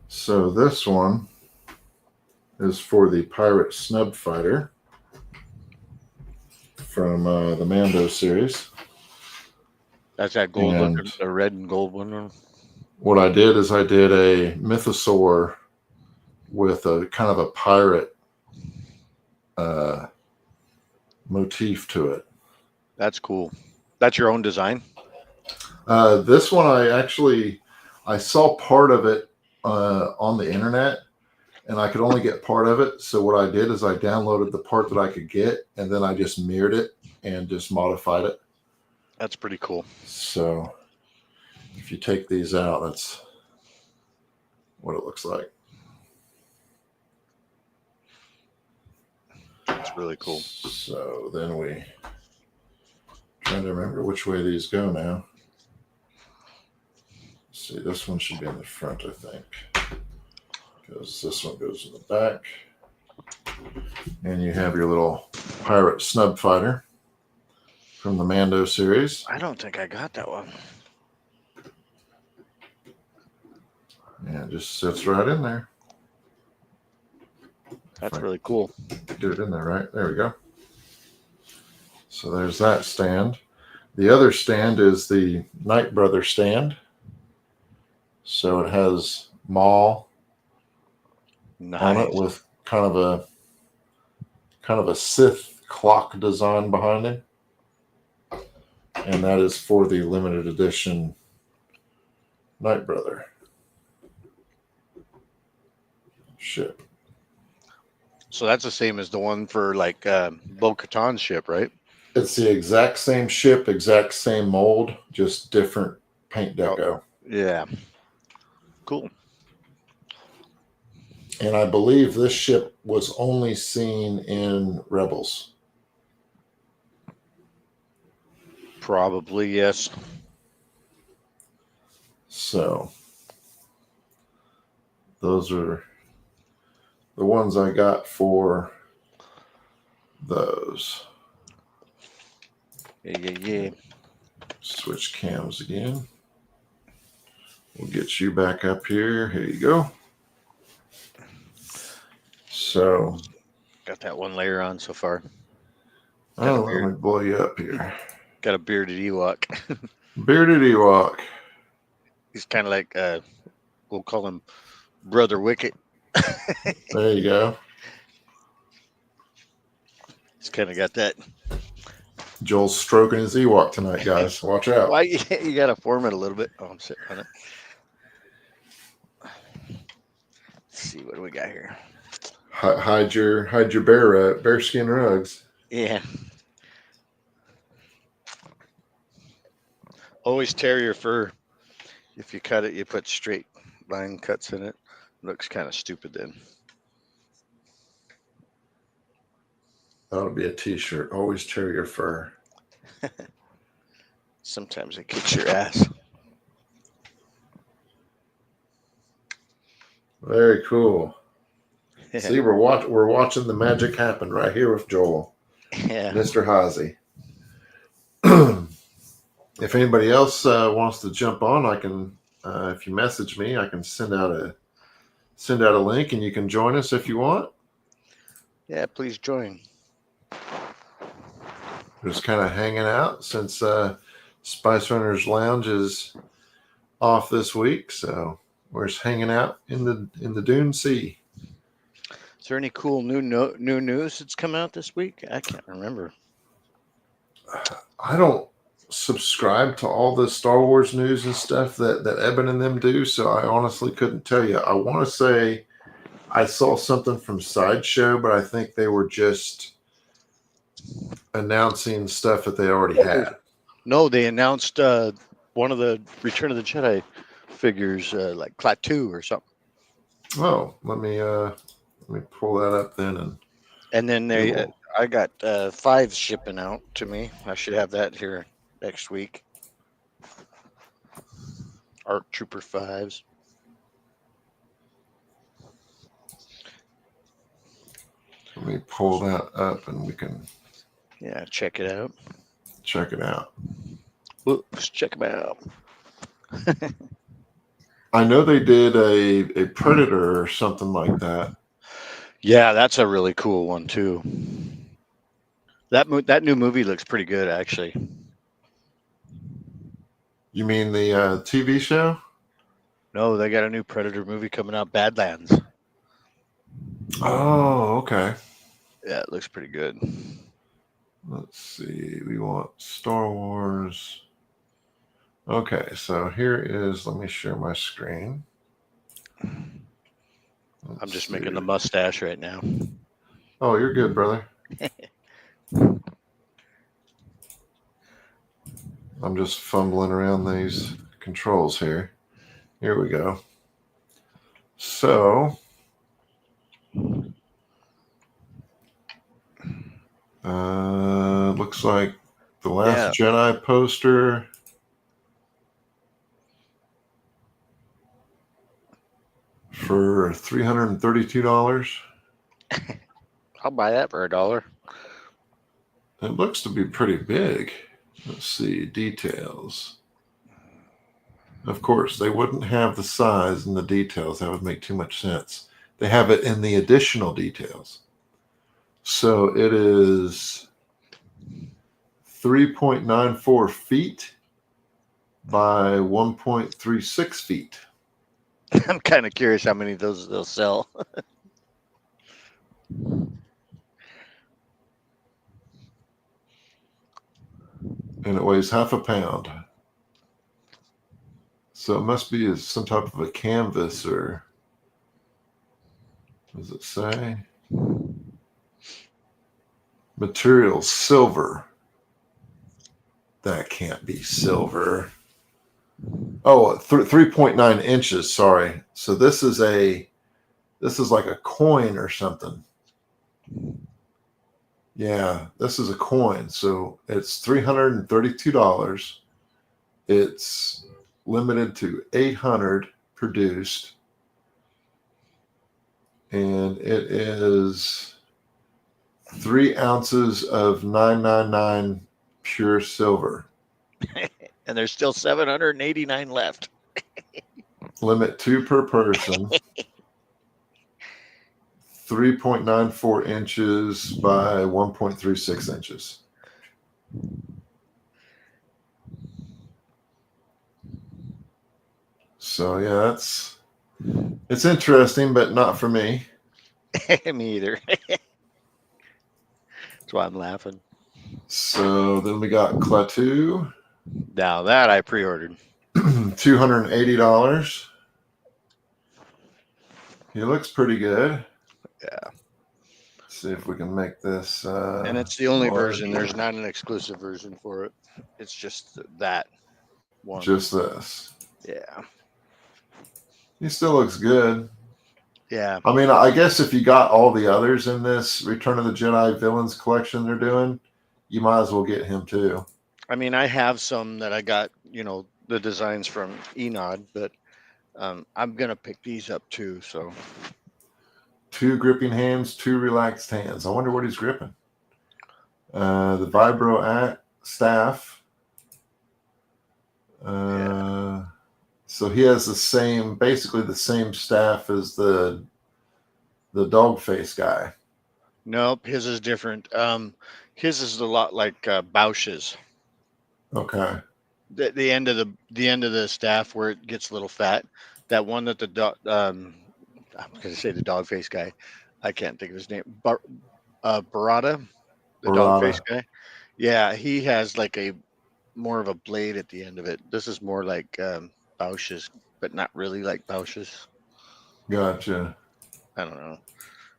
So this one is for the Pirate Snub Fighter from the Mando series. That's that gold one, the red and gold one. What I did is I did a mythosaur with a kind of a pirate motif to it. That's cool. That's your own design? This one I saw part of it on the internet, and I could only get part of it. So what I did is I downloaded the part that I could get, and then I just mirrored it and just modified it. That's pretty cool. So if you take these out, that's what it looks like. That's really cool. So then trying to remember which way these go now. see, this one should be in the front, I think, because this one goes in the back. And you have your little pirate snub fighter from the Mando series. I don't think I got that one. Yeah, it just sits right in there. That's really cool. Get it in there, right? There we go. So there's that stand. The other stand is the Knight Brother stand. So it has Maul on it with kind of a Sith clock design behind him. And that is for the limited edition Knight Brother ship. So that's the same as the one for like Bo-Katan's ship, right? It's the exact same ship, exact same mold, just different paint deco. Oh, yeah. Cool. And I believe this ship was only seen in Rebels. Probably, yes. So those are the ones I got for those. Yeah. Switch cams again. We'll get you back up here. Here you go. So got that one layer on so far. Oh, let me blow you up here. Got a bearded Ewok. Bearded Ewok. He's kind of like, we'll call him Brother Wicket. There you go. He's kind of got that. Joel's stroking his Ewok tonight, guys. Watch out. Why you got to form it a little bit. Oh, I'm sitting on it. Let's see, what do we got here? Hide your bear skin rugs. Yeah. Always terrier fur. If you cut it, you put straight line cuts in it. Looks kind of stupid then. That would be a t-shirt. Always terrier fur. Sometimes it kicks your ass. Very cool. See, we're watching the magic happen right here with Joel. Yeah. Mr. Haase. If anybody else wants to jump on, I can. If you message me, I can send out a link, and you can join us if you want. Yeah, please join. Just kind of hanging out since Spice Runners Lounge is off this week, so we're just hanging out in the Dune Sea. Is there any cool new news that's come out this week? I can't remember. I don't subscribe to all the Star Wars news and stuff that Eben and them do, so I honestly couldn't tell you. I want to say I saw something from Sideshow, but I think they were just announcing stuff that they already had. No, they announced one of the Return of the Jedi figures, like Klaatu or something. Oh, let me pull that up then. And then I got 5 shipping out to me. I should have that here next week. ARC Trooper 5s. Let me pull that up and we can Check it out. check it out. Let's check them out. I know they did a Predator or something like that. Yeah, that's a really cool one too. That new movie looks pretty good, actually. You mean the TV show? No, they got a new Predator movie coming out, Badlands. Oh, okay. Yeah, it looks pretty good. Let's see. We want Star Wars. Okay, so here is. Let me share my screen. I'm just making the mustache right now. Oh, you're good, brother. I'm just fumbling around these controls here. Here we go. So, looks like the Last Jedi poster. for $332. I'll buy that for $1. It looks to be pretty big. Let's see, details. Of course, they wouldn't have the size and the details. That would make too much sense. They have it in the additional details. So it is 3.94 feet by 1.36 feet. I'm kind of curious how many of those they'll sell. And it weighs half a pound. So it must be some type of a canvas, or what does it say? Material silver. That can't be silver. Oh, 3.9 inches. Sorry. So this is like a coin or something. Yeah, this is a coin. So it's $332. It's limited to 800 produced. And it is 3 ounces of 999 pure silver. And there's still 789 left. Limit 2 per person. 3.94 inches by 1.36 inches. So yeah, it's interesting, but not for me. Me either. That's why I'm laughing. So then we got Klaatu. Now that I pre-ordered. $280. He looks pretty good. Yeah. See if we can make this. And it's the only larger. version. There's not an exclusive version for it. It's just that one. Just this. Yeah. He still looks good. Yeah. I mean, I guess if you got all the others in this Return of the Jedi villains collection they're doing, you might as well get him too. I mean, I have some that I got, the designs from Enod, but I'm going to pick these up too. So 2 gripping hands, 2 relaxed hands. I wonder what he's gripping. The Vibro staff. So he has basically the same staff as the dog face guy. Nope, his is different. His is a lot like Bausch's. Okay. The end of the staff where it gets a little fat. That one that I'm going to say the dog face guy. I can't think of his name. Barada, the dog face guy. Yeah, he has like more of a blade at the end of it. This is more like Bausch's, but not really like Bausch's. Gotcha. I don't know.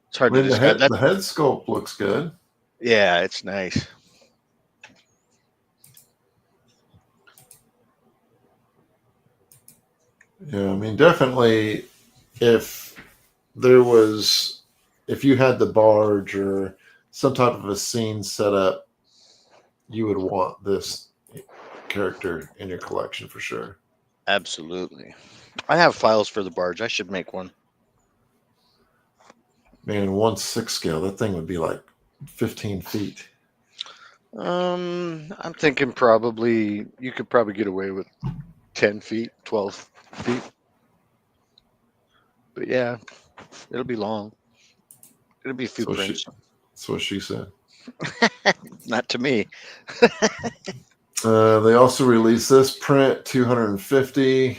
It's hard to describe. The head sculpt looks good. Yeah, it's nice. Yeah, I mean, definitely if you had the barge or some type of a scene set up, you would want this character in your collection for sure. Absolutely. I have files for the barge. I should make one. Man, 1/6 scale, that thing would be like 15 feet. I'm thinking probably you could probably get away with 10 feet, 12 feet. But yeah, it'll be long. It'll be a few prints. That's what she said. Not to me. They also released this print, $250,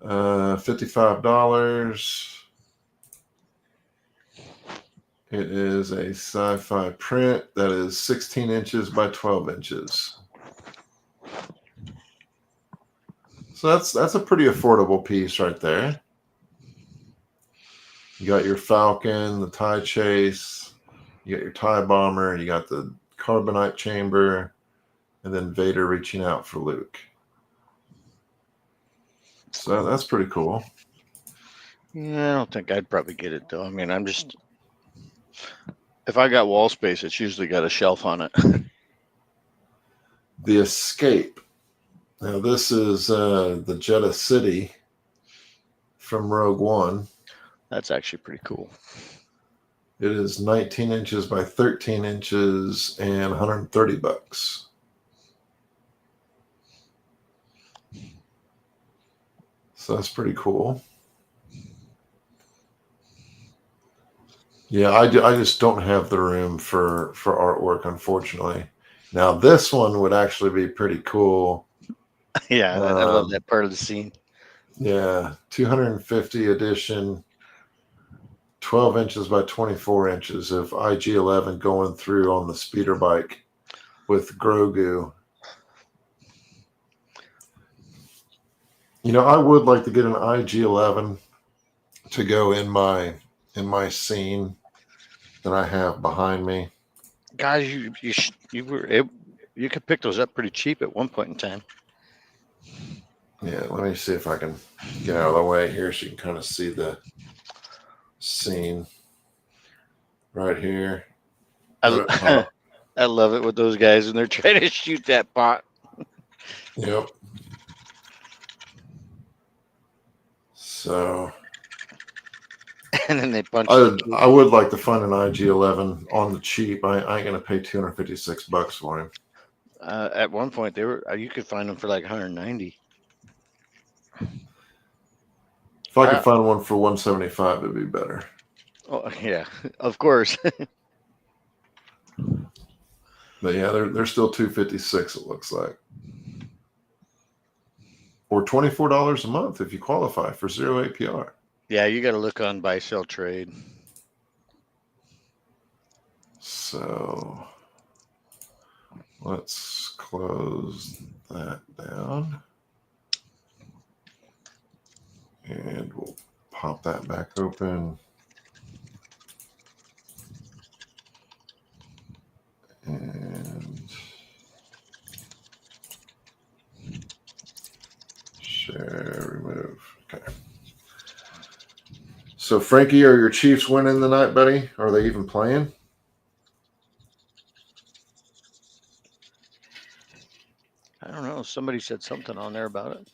$55. It is a sci-fi print that is 16 inches by 12 inches. So that's a pretty affordable piece right there. You got your Falcon, the TIE Chase, you got your TIE Bomber, you got the Carbonite Chamber, and then Vader reaching out for Luke. So that's pretty cool. Yeah, I don't think I'd probably get it though. I mean, if I got wall space, it's usually got a shelf on it. The Escape. Now this is the Jeddah City from Rogue One. That's actually pretty cool. It is 19 inches by 13 inches and $130. So that's pretty cool. Yeah, I just don't have the room for artwork, unfortunately. Now, this one would actually be pretty cool. Yeah, I love that part of the scene. Yeah, 250 edition, 12 inches by 24 inches of IG-11 going through on the speeder bike with Grogu. You know, I would like to get an IG-11 to go in my scene that I have behind me. Guys, you could pick those up pretty cheap at one point in time. Yeah, let me see if I can get out of the way here so you can kind of see the scene right here. I love it with those guys when they're trying to shoot that pot. Yep. So And then they punch. I would like to find an IG-11 on the cheap. I ain't gonna pay $256 for him. At one point, they were you could find them for like 190. If I could find one for 175, it'd be better. Oh yeah, of course. But yeah, they're still $256. It looks like, or $24 a month if you qualify for 0 APR. Yeah, you got to look on buy, sell, trade. So let's close that down. And we'll pop that back open. And share, remove. Okay. So, Frankie, are your Chiefs winning tonight, buddy? Are they even playing? I don't know. Somebody said something on there about it.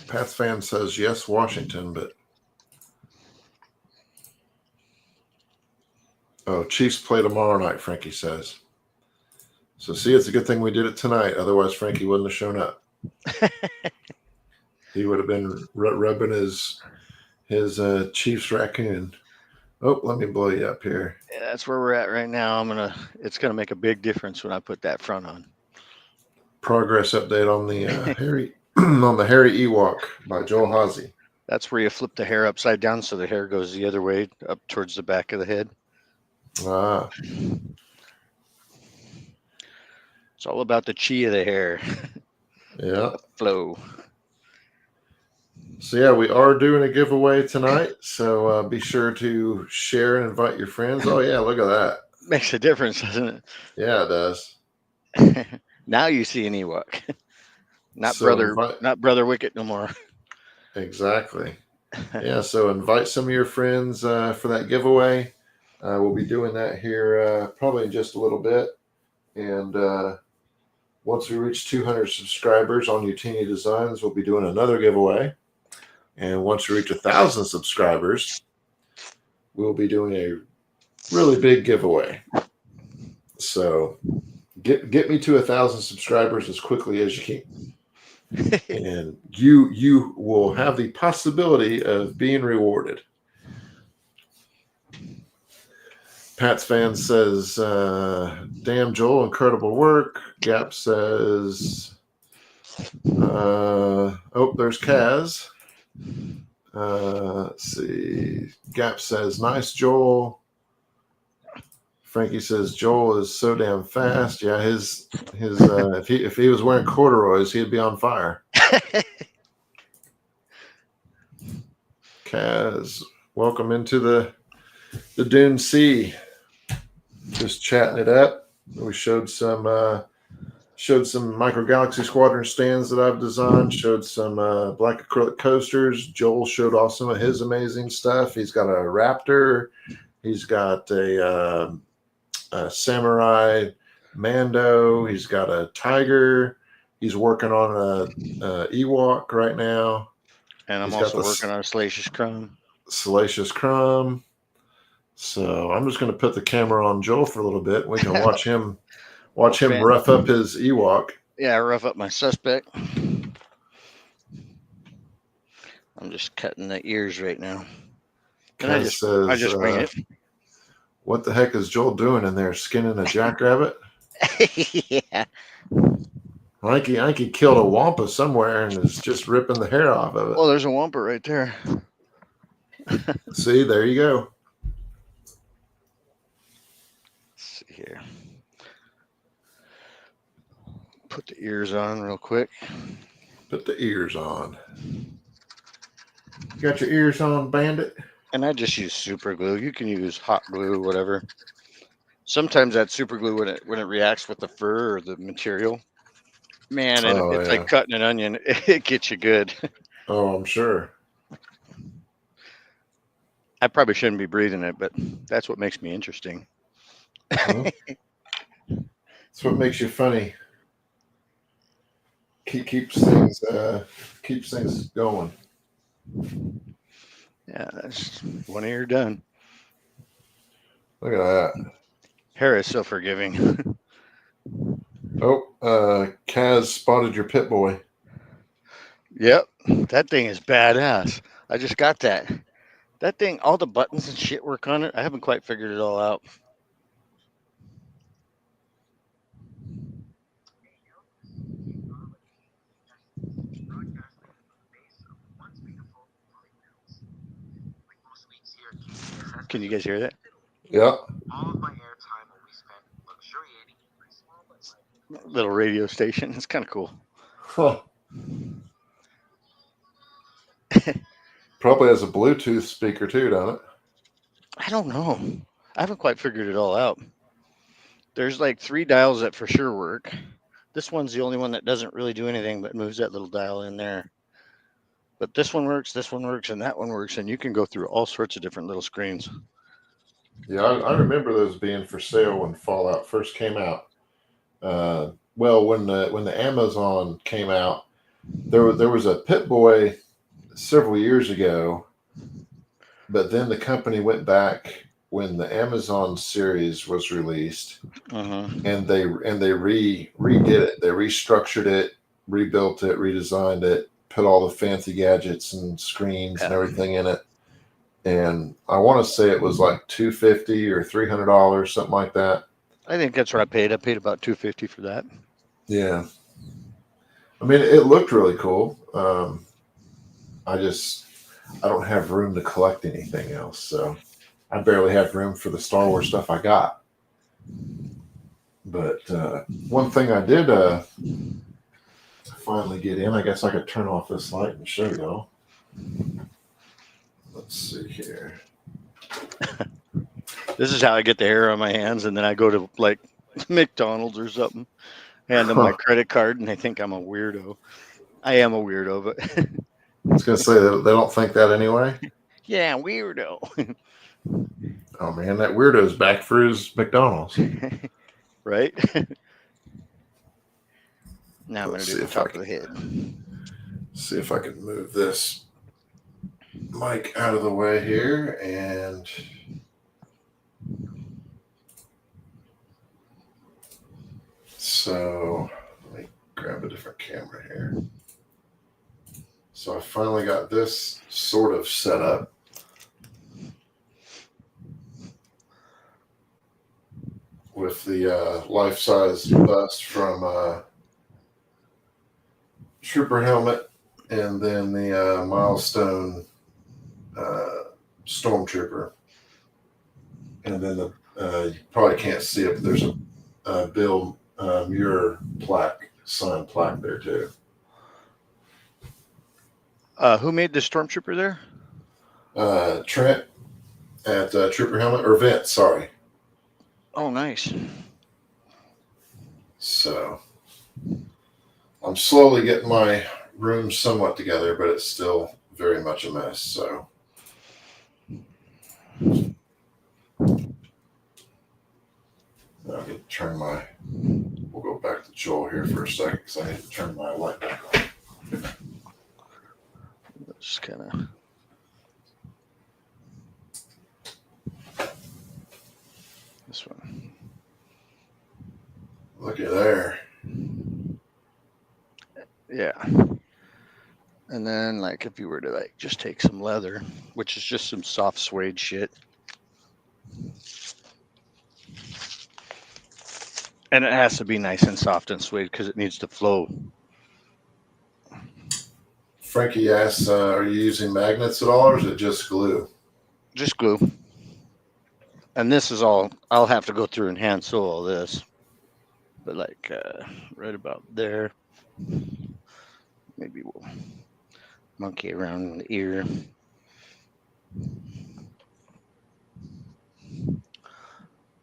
Pats fan says yes, Washington, but Chiefs play tomorrow night, Frankie says. So see, it's a good thing we did it tonight. Otherwise, Frankie wouldn't have shown up. He would have been rubbing his Chiefs raccoon. Oh, let me blow you up here. Yeah, that's where we're at right now. It's gonna make a big difference when I put that front on. Progress update on the Harry on the Harry Ewok by Joel Haase. That's where you flip the hair upside down so the hair goes the other way, up towards the back of the head. Ah. It's all about the chi of the hair. Yeah. Flow. So yeah, we are doing a giveaway tonight. So be sure to share and invite your friends. Oh yeah, look at that. Makes a difference, doesn't it? Yeah, it does. Now you see an Ewok. Not brother Wicket no more. Exactly. Yeah, so invite some of your friends for that giveaway. We'll be doing that here probably in just a little bit. And once we reach 200 subscribers on Utinni Designs, we'll be doing another giveaway. And once we reach 1,000 subscribers, we'll be doing a really big giveaway. So get me to 1,000 subscribers as quickly as you can. And you will have the possibility of being rewarded. Pat's fan says, damn, Joel, incredible work. Gap says, there's Kaz. Let's see. Gap says, nice, Joel. Frankie says, Joel is so damn fast. Yeah, his if he was wearing corduroys, he'd be on fire. Kaz, welcome into the Dune Sea. Just chatting it up. We showed some Micro Galaxy Squadron stands that I've designed. Showed some black acrylic coasters. Joel showed off some of his amazing stuff. He's got a Raptor. He's got a Samurai Mando. He's got a Tiger. He's working on a Ewok right now. And I'm He's got also the working on a Salacious Crumb. Salacious Crumb. So I'm just going to put the camera on Joel for a little bit. We can watch him rough up his Ewok. Yeah, rough up my suspect. I'm just cutting the ears right now. And I just wing it. What the heck is Joel doing in there? Skinning a jackrabbit? Yeah. I think he killed a wampa somewhere and is just ripping the hair off of it. Well, there's a wampa right there. See, there you go. Let's see here. Put the ears on real quick. Put the ears on. You got your ears on, Bandit? And I just use super glue. You can use hot glue, whatever. Sometimes that super glue, when it reacts with the fur or the material, man, it's like cutting an onion. It gets you good. Oh, I'm sure. I probably shouldn't be breathing it, but that's what makes me interesting. Well, that's what makes you funny. Keeps things going. Yeah, that's one ear done. Look at that. Hair is so forgiving. Oh, Kaz spotted your pit boy. Yep, that thing is badass. I just got that. That thing, all the buttons and shit work on it. I haven't quite figured it all out. Can you guys hear that? Yeah. All of my airtime will be spent luxuriating in my small but mighty Little radio station. It's kind of cool. Huh. Probably has a Bluetooth speaker too, doesn't it? I don't know. I haven't quite figured it all out. There's like 3 dials that for sure work. This one's the only one that doesn't really do anything but moves that little dial in there. But this one works, and that one works, and you can go through all sorts of different little screens. Yeah, I remember those being for sale when Fallout first came out. Well, when the Amazon came out, there was a Pit Boy several years ago, but then the company went back when the Amazon series was released, and they redid it. They restructured it, rebuilt it, redesigned it, put all the fancy gadgets and screens and everything in it. And I want to say it was like $250 or $300, something like that. I think that's what I paid. I paid about $250 for that. Yeah, I mean, it looked really cool. I don't have room to collect anything else, so I barely have room for the Star Wars stuff I got. But one thing I did finally get in, I guess I could turn off this light and show y'all. Let's see here. This is how I get the hair on my hands, and then I go to like McDonald's or something, hand them my credit card, and they think I'm a weirdo. I am a weirdo, but I was gonna say that they don't think that anyway. Yeah, weirdo. Oh man, that weirdo's back for his McDonald's. Right? Now I'm going to do the top of the head. See if I can move this mic out of the way here, and so let me grab a different camera here. So I finally got this sort of set up. With the life-size bust from Trooper helmet, and then the milestone Stormtrooper. And then you probably can't see it, but there's a Bill Muir signed plaque there too. Who made the Stormtrooper there? Trent at Trooper helmet, or Vince, sorry. Oh, nice. So I'm slowly getting my room somewhat together, but it's still very much a mess. So I can turn my We'll go back to Joel here for a second because I need to turn my light back on. Just kind of. This one. Look at there. Yeah. And then, like, if you were to, like, just take some leather, which is just some soft suede shit. And it has to be nice and soft and suede because it needs to flow. Frankie asks, are you using magnets at all, or is it just glue? Just glue. And this is all, I'll have to go through and hand sew all this. But, like, right about there, maybe we'll monkey around in the ear.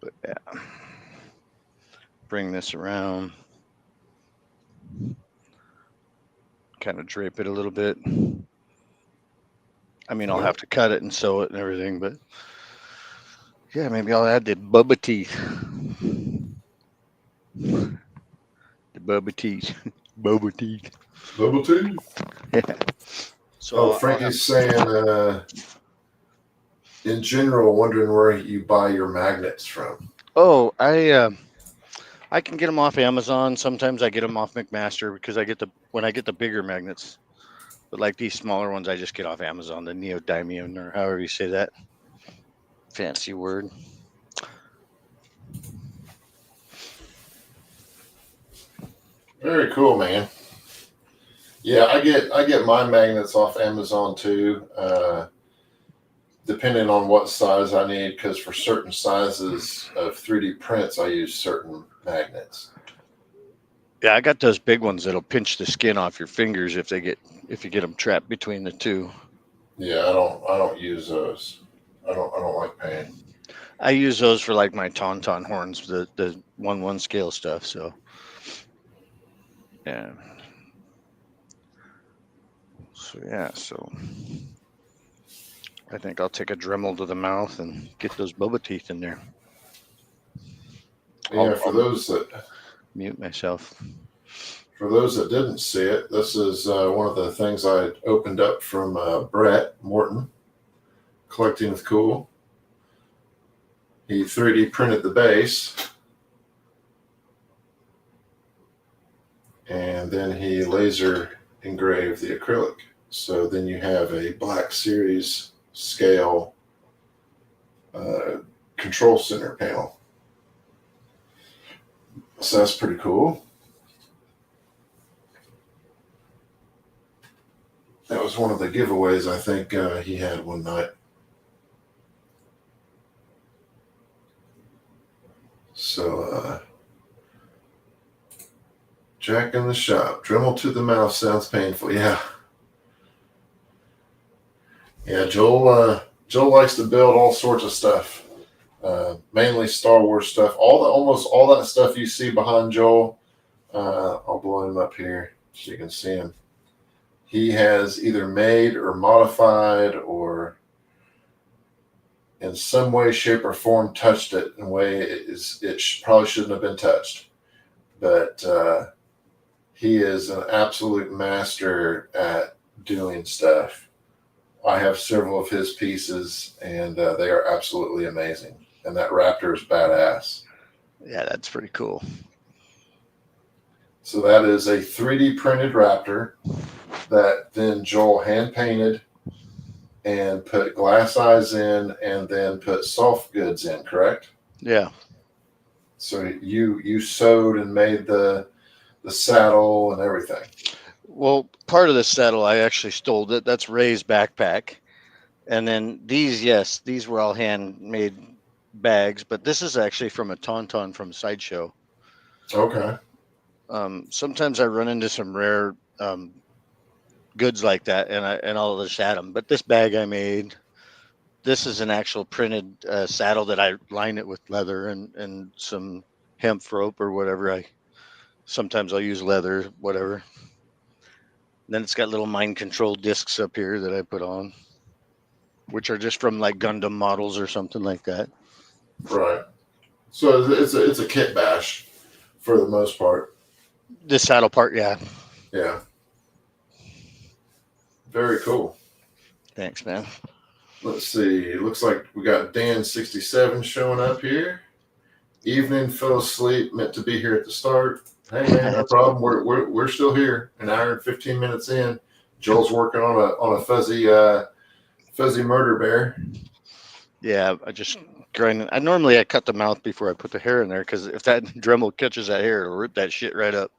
But, yeah. Bring this around. Kind of drape it a little bit. I mean, I'll have to cut it and sew it and everything, but yeah, maybe I'll add the bubba teeth. The bubba teeth. Bubba teeth. Double T? Yeah. So Frankie's saying, in general, wondering where you buy your magnets from. Oh, I can get them off Amazon. Sometimes I get them off McMaster because when I get the bigger magnets. But like these smaller ones, I just get off Amazon, the neodymium or however you say that fancy word. Very cool, man. Yeah, I get my magnets off Amazon too, depending on what size I need. Because for certain sizes of 3D prints, I use certain magnets. Yeah, I got those big ones that'll pinch the skin off your fingers if you get them trapped between the two. Yeah, I don't use those. I don't like pain. I use those for like my tauntaun horns, the 1/1 scale stuff. So yeah. So I think I'll take a Dremel to the mouth and get those boba teeth in there. Yeah, for those that mute myself. For those that didn't see it, this is one of the things I opened up from Brett Morton, Collecting with Cool. He 3D printed the base, and then he laser engraved the acrylic. So then you have a Black Series scale control center panel. So that's pretty cool. That was one of the giveaways I think he had one night. So, Jack in the shop. Dremel to the mouth sounds painful. Yeah. Yeah, Joel likes to build all sorts of stuff. Mainly Star Wars stuff. Almost all that stuff you see behind Joel. I'll blow him up here so you can see him. He has either made or modified or in some way, shape, or form touched it in a way it probably shouldn't have been touched. But he is an absolute master at doing stuff. I have several of his pieces, and they are absolutely amazing. And that Raptor is badass. Yeah, that's pretty cool. So that is a 3D printed Raptor that then Joel hand painted and put glass eyes in and then put soft goods in, correct? Yeah. So you sewed and made the saddle and everything. Well, part of the saddle I actually stole. That's Ray's backpack. And then these were all handmade bags, but this is actually from a tauntaun from Sideshow. Okay. Sometimes I run into some rare goods like that, and I'll just add them. But this bag I made, this is an actual printed saddle that I line it with leather and some hemp rope or whatever. Sometimes I'll use leather, whatever. And then it's got little mind control discs up here that I put on, which are just from like Gundam models or something like that. Right. So it's a kit bash for the most part. The saddle part, yeah. Yeah. Very cool. Thanks, man. Let's see. Looks like we got Dan67 showing up here. Evening, fell asleep, meant to be here at the start. Hey man, no problem. We're still here. An hour and 15 minutes in. Joel's working on a fuzzy murder bear. Yeah, I just grind. I cut the mouth before I put the hair in there because if that Dremel catches that hair, it'll rip that shit right up.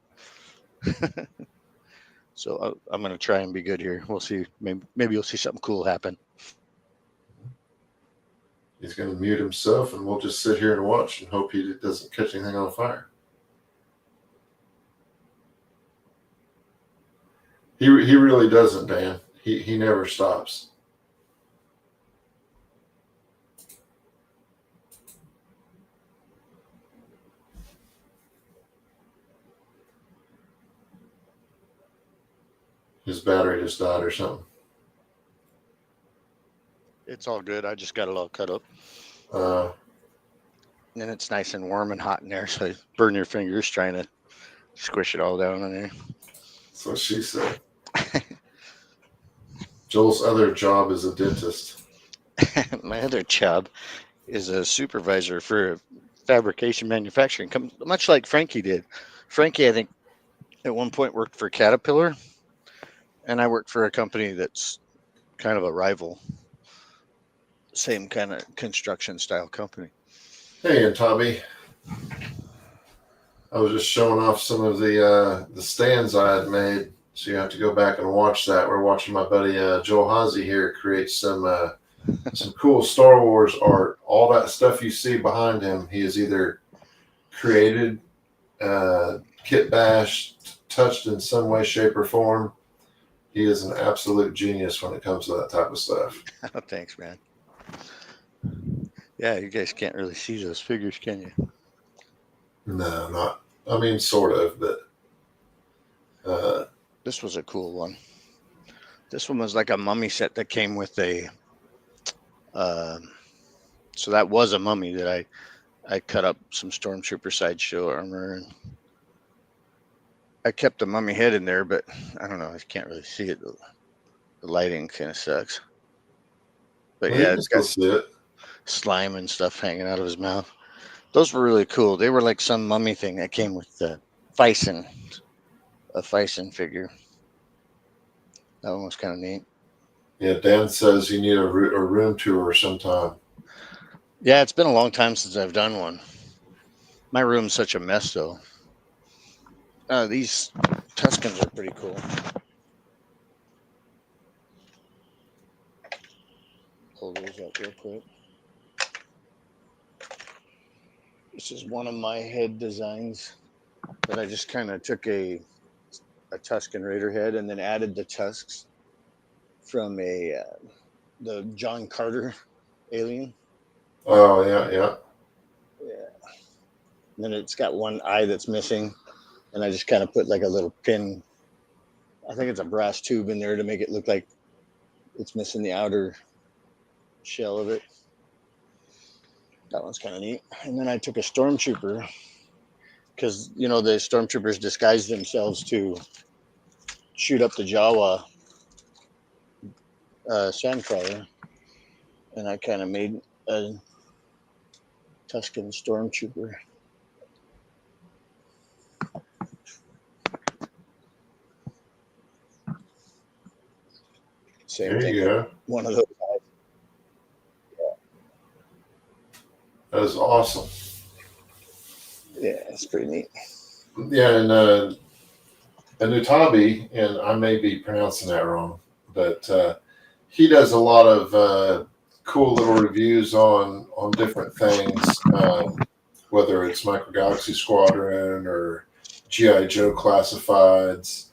So I'm gonna try and be good here. We'll see. Maybe you'll see something cool happen. He's going to mute himself, and we'll just sit here and watch and hope he doesn't catch anything on fire. He really doesn't, Dan. He never stops. His battery just died or something. It's all good. I just got it all cut up. And it's nice and warm and hot in there, so you burn your fingers trying to squish it all down in there. That's what she said. Joel's other job is a dentist. My other job is a supervisor for a fabrication manufacturing company, much like Frankie did. Frankie, I think, at one point worked for Caterpillar, and I worked for a company that's kind of a rival. Same kind of construction style company. Hey, and Tommy. I was just showing off some of the stands I had made, so you have to go back and watch that. We're watching my buddy Joel Haase here create some cool Star Wars art. All that stuff you see behind him, he has either created, kit bashed, touched in some way, shape, or form. He is an absolute genius when it comes to that type of stuff. Oh, thanks, man. Yeah, you guys can't really see those figures, can you? No, not. I mean, sort of, but. This was a cool one. This one was like a mummy set that came with a. So that was a mummy that I cut up some Stormtrooper sideshow armor, and I kept the mummy head in there, but I don't know. I can't really see it. The lighting kind of sucks. But Well, yeah, you it's can got still see it. slime and stuff hanging out of his mouth. Those were really cool. They were like some mummy thing that came with the Fison, a Fison figure. That one was kind of neat. Yeah, Dan says you need a room tour sometime. Yeah, it's been a long time since I've done one. My room's such a mess, though. These Tuscans are pretty cool. Pull those up real quick. This is one of my head designs that I just kind of took a Tuscan Raider head and then added the tusks from the John Carter alien. Oh, yeah. And then it's got one eye that's missing, and I just kind of put like a little pin. I think it's a brass tube in there to make it look like it's missing the outer shell of it. That one's kind of neat. And then I took a Stormtrooper, because the Stormtroopers disguise themselves to shoot up the Jawa Sandcrawler, and I kind of made a Tuscan Stormtrooper. Same There thing. you go. One of those eyes. That is awesome. Yeah, it's pretty neat. Yeah, and Utabi, and I may be pronouncing that wrong, but he does a lot of cool little reviews on different things, whether it's Micro Galaxy Squadron or G.I. Joe Classifieds,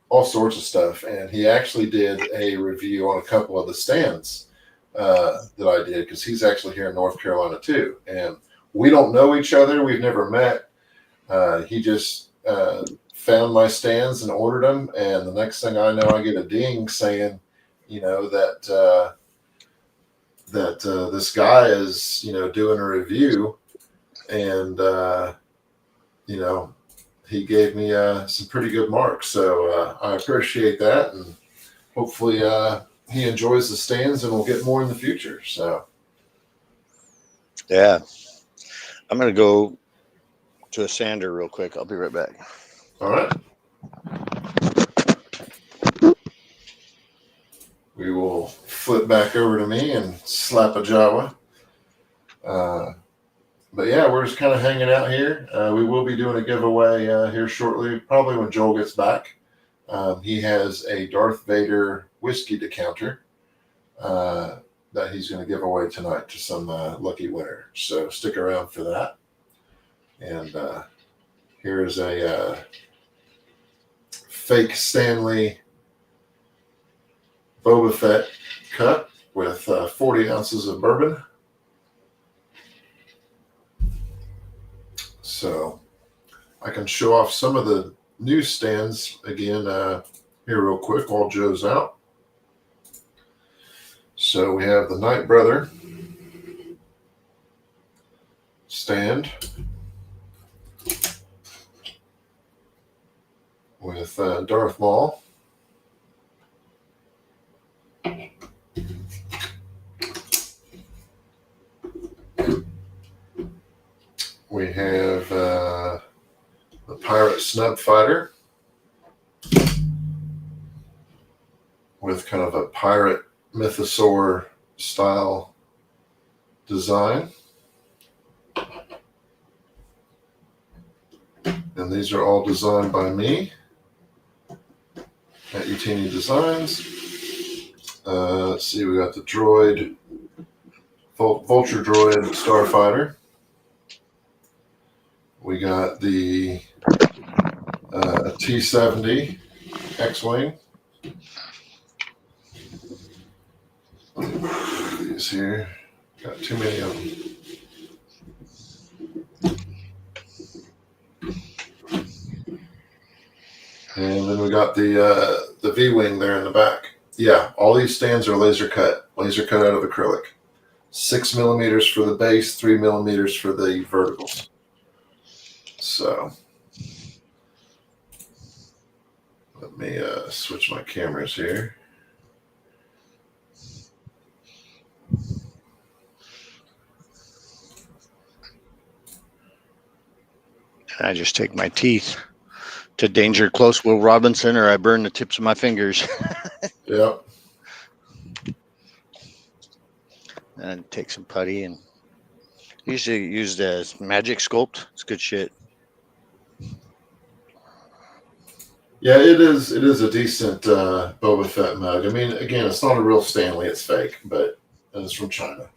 all sorts of stuff. And he actually did a review on a couple of the stands that I did, because he's actually here in North Carolina too. And we don't know each other. We've never met. He just found my stands and ordered them. And the next thing I know, I get a ding saying, that this guy is, doing a review. And you know, he gave me some pretty good marks. So I appreciate that, and hopefully he enjoys the stands and will get more in the future. So Yeah. I'm going to go to a sander real quick. I'll be right back. all right, we will flip back over to me and slap a Jawa. But yeah, we're just kind of hanging out here. We will be doing a giveaway here shortly, probably when Joel gets back. He has a Darth Vader whiskey decanter that he's going to give away tonight to some lucky winner. So stick around for that. And here is a fake Stanley Boba Fett cup with 40 ounces of bourbon. So I can show off some of the newsstands again here real quick while Joe's out. So we have the Night Brother stand with Darth Maul. We have the Pirate Snub Fighter with kind of a pirate mythosaur style design. And these are all designed by me at Utinni Designs. Let's see, we got the droid, Vulture Droid Starfighter. We got the T-70 X-Wing. These here, got too many of them. And then we got the V-Wing there in the back. Yeah, all these stands are laser cut out of acrylic. 6 millimeters for the base, 3 millimeters for the verticals. So let me switch my cameras here. I just take my teeth to Danger Close Will Robinson, or I burn the tips of my fingers. Yep. And take some putty, and usually used as Magic Sculpt. It's good shit. Yeah, it is a decent Boba Fett mug. I mean, again, it's not a real Stanley; it's fake, but it's from China.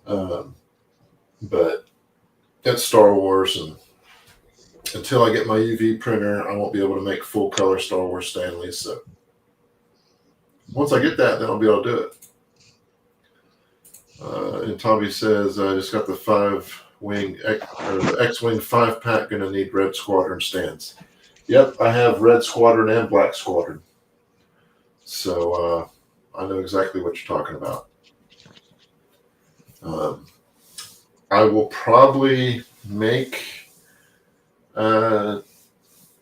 But it's Star Wars, and until I get my UV printer, I won't be able to make full color Star Wars Stanleys. So once I get that, then I'll be able to do it. And Tommy says, I just got the the X-Wing 5-pack, gonna need Red Squadron stands. Yep, I have Red Squadron and Black Squadron. So I know exactly what you're talking about. I will probably make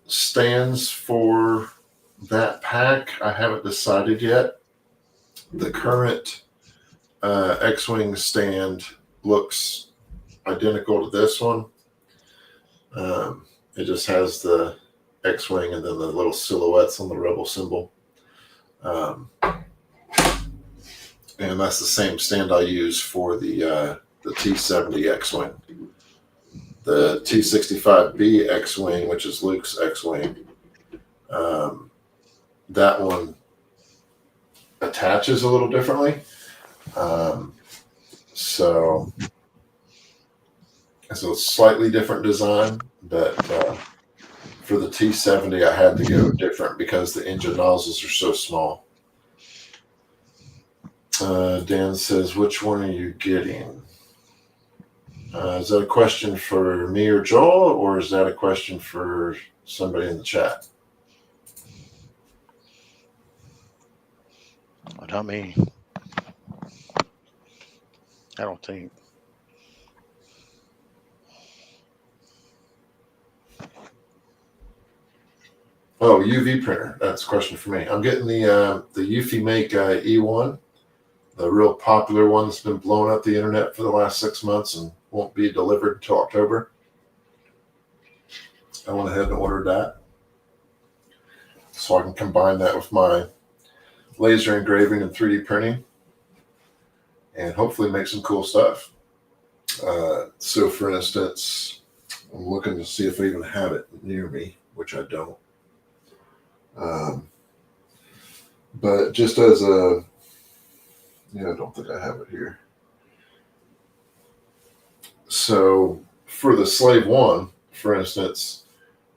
stands for that pack. I haven't decided yet. The current X-Wing stand looks identical to this one. It just has the X-Wing and then the little silhouettes on the Rebel symbol. And that's the same stand I use for the T-70 X-Wing. The T-65B X-Wing, which is Luke's X-Wing, that one attaches a little differently. So it's a slightly different design, but for the T-70, I had to go different because the engine nozzles are so small. Dan says, which one are you getting? Is that a question for me or Joel, or is that a question for somebody in the chat? Not me. I don't think. Oh, UV printer. That's a question for me. I'm getting the Eufy Make E1, the real popular one that's been blowing up the internet for the last 6 months and won't be delivered until October. I went ahead and ordered that so I can combine that with my laser engraving and 3D printing and hopefully make some cool stuff. So, for instance, I'm looking to see if I even have it near me, which I don't. But just as a, yeah, I don't think I have it here. So for the Slave One, for instance,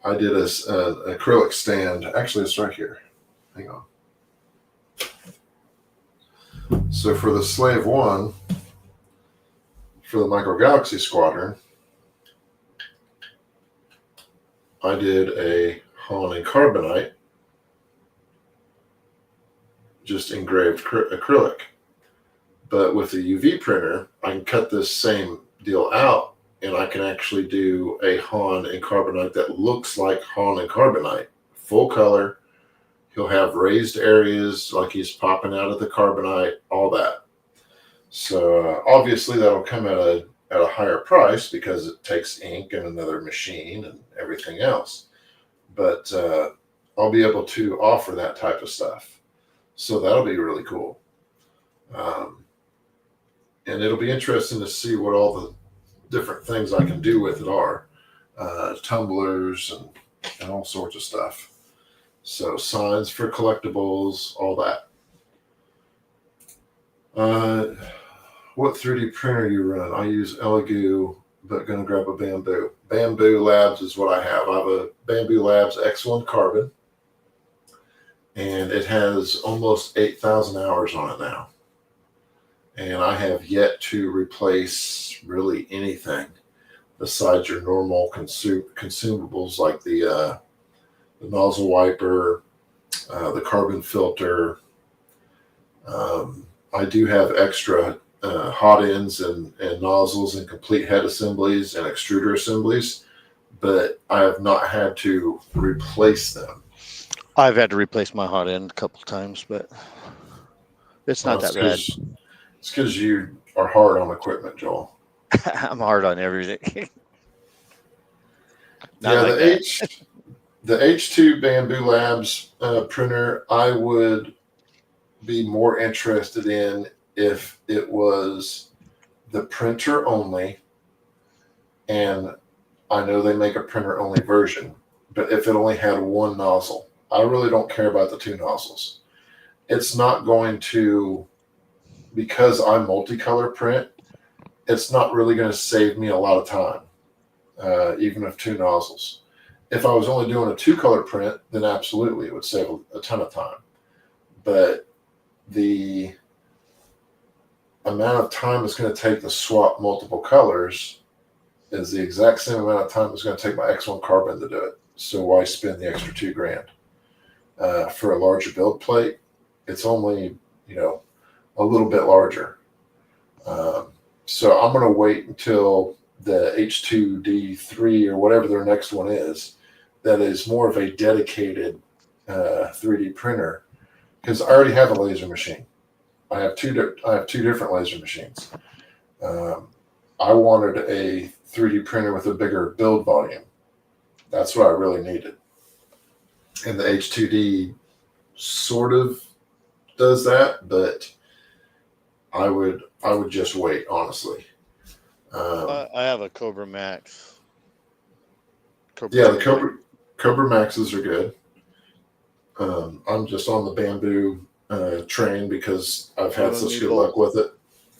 I did an acrylic stand. Actually, it's right here. Hang on. So for the Slave One, for the Micro Galaxy Squadron, I did a Han and carbonite, just engraved acrylic. But with the UV printer, I can cut this same deal out and I can actually do a Han and carbonite that looks like Han and carbonite, full color. He'll have raised areas like he's popping out of the carbonite, all that. So obviously that'll come at a higher price because it takes ink and another machine and everything else. But I'll be able to offer that type of stuff. So that'll be really cool. And it'll be interesting to see what all the different things I can do with it are. Tumblers and all sorts of stuff. So signs for collectibles, all that. What 3D printer you run? I use Elegoo, but going to grab a Bamboo. Bamboo Labs is what I have. I have a Bamboo Labs X1 Carbon, and it has almost 8,000 hours on it now. And I have yet to replace really anything besides your normal consumables like the nozzle wiper, the carbon filter. I do have extra hot ends and nozzles and complete head assemblies and extruder assemblies, but I have not had to replace them. I've had to replace my hot end a couple times, but it's not that bad. It's because you are hard on equipment, Joel. I'm hard on everything. Yeah, the H2 Bamboo Labs printer, I would be more interested in if it was the printer only, and I know they make a printer only version, but if it only had one nozzle, I really don't care about the two nozzles. It's not going to, because I multicolor print, it's not really going to save me a lot of time, even with two nozzles. If I was only doing a two-color print, then absolutely it would save a ton of time. But the amount of time it's going to take to swap multiple colors is the exact same amount of time it's going to take my X1 Carbon to do it. So why spend the extra $2,000? For a larger build plate, it's only, a little bit larger. So I'm going to wait until the H2D3 or whatever their next one is, that is more of a dedicated 3D printer, because I already have a laser machine. I have two different laser machines. I wanted a 3D printer with a bigger build volume. That's what I really needed. And the H2D sort of does that, but I would just wait, honestly. I have a Cobra Max. The Cobra Maxes are good. I'm just on the Bamboo train because I've had such good luck with it.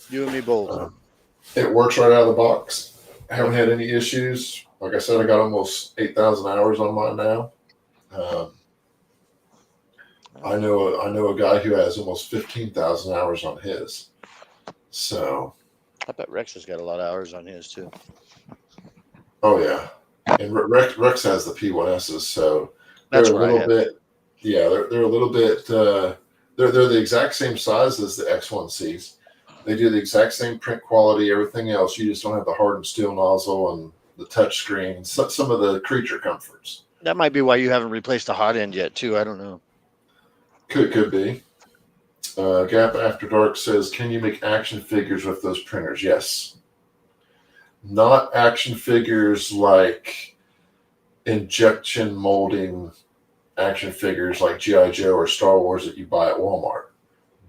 You and me both. It works right out of the box. I haven't had any issues. Like I said, I got almost 8,000 hours on mine now. I know a guy who has almost 15,000 hours on his. So I bet Rex has got a lot of hours on his too. Oh yeah, and Rex has the P1Ss, so they're That's a what I little have. bit. Yeah, they're a little bit. They're the exact same size as the X1Cs. They do the exact same print quality, everything else. You just don't have the hardened steel nozzle and the touch screen, some of the creature comforts. That might be why you haven't replaced the hot end yet, too. I don't know. Could be. Gap After Dark says, can you make action figures with those printers? Yes. Not action figures like injection molding action figures like G.I. Joe or Star Wars that you buy at Walmart.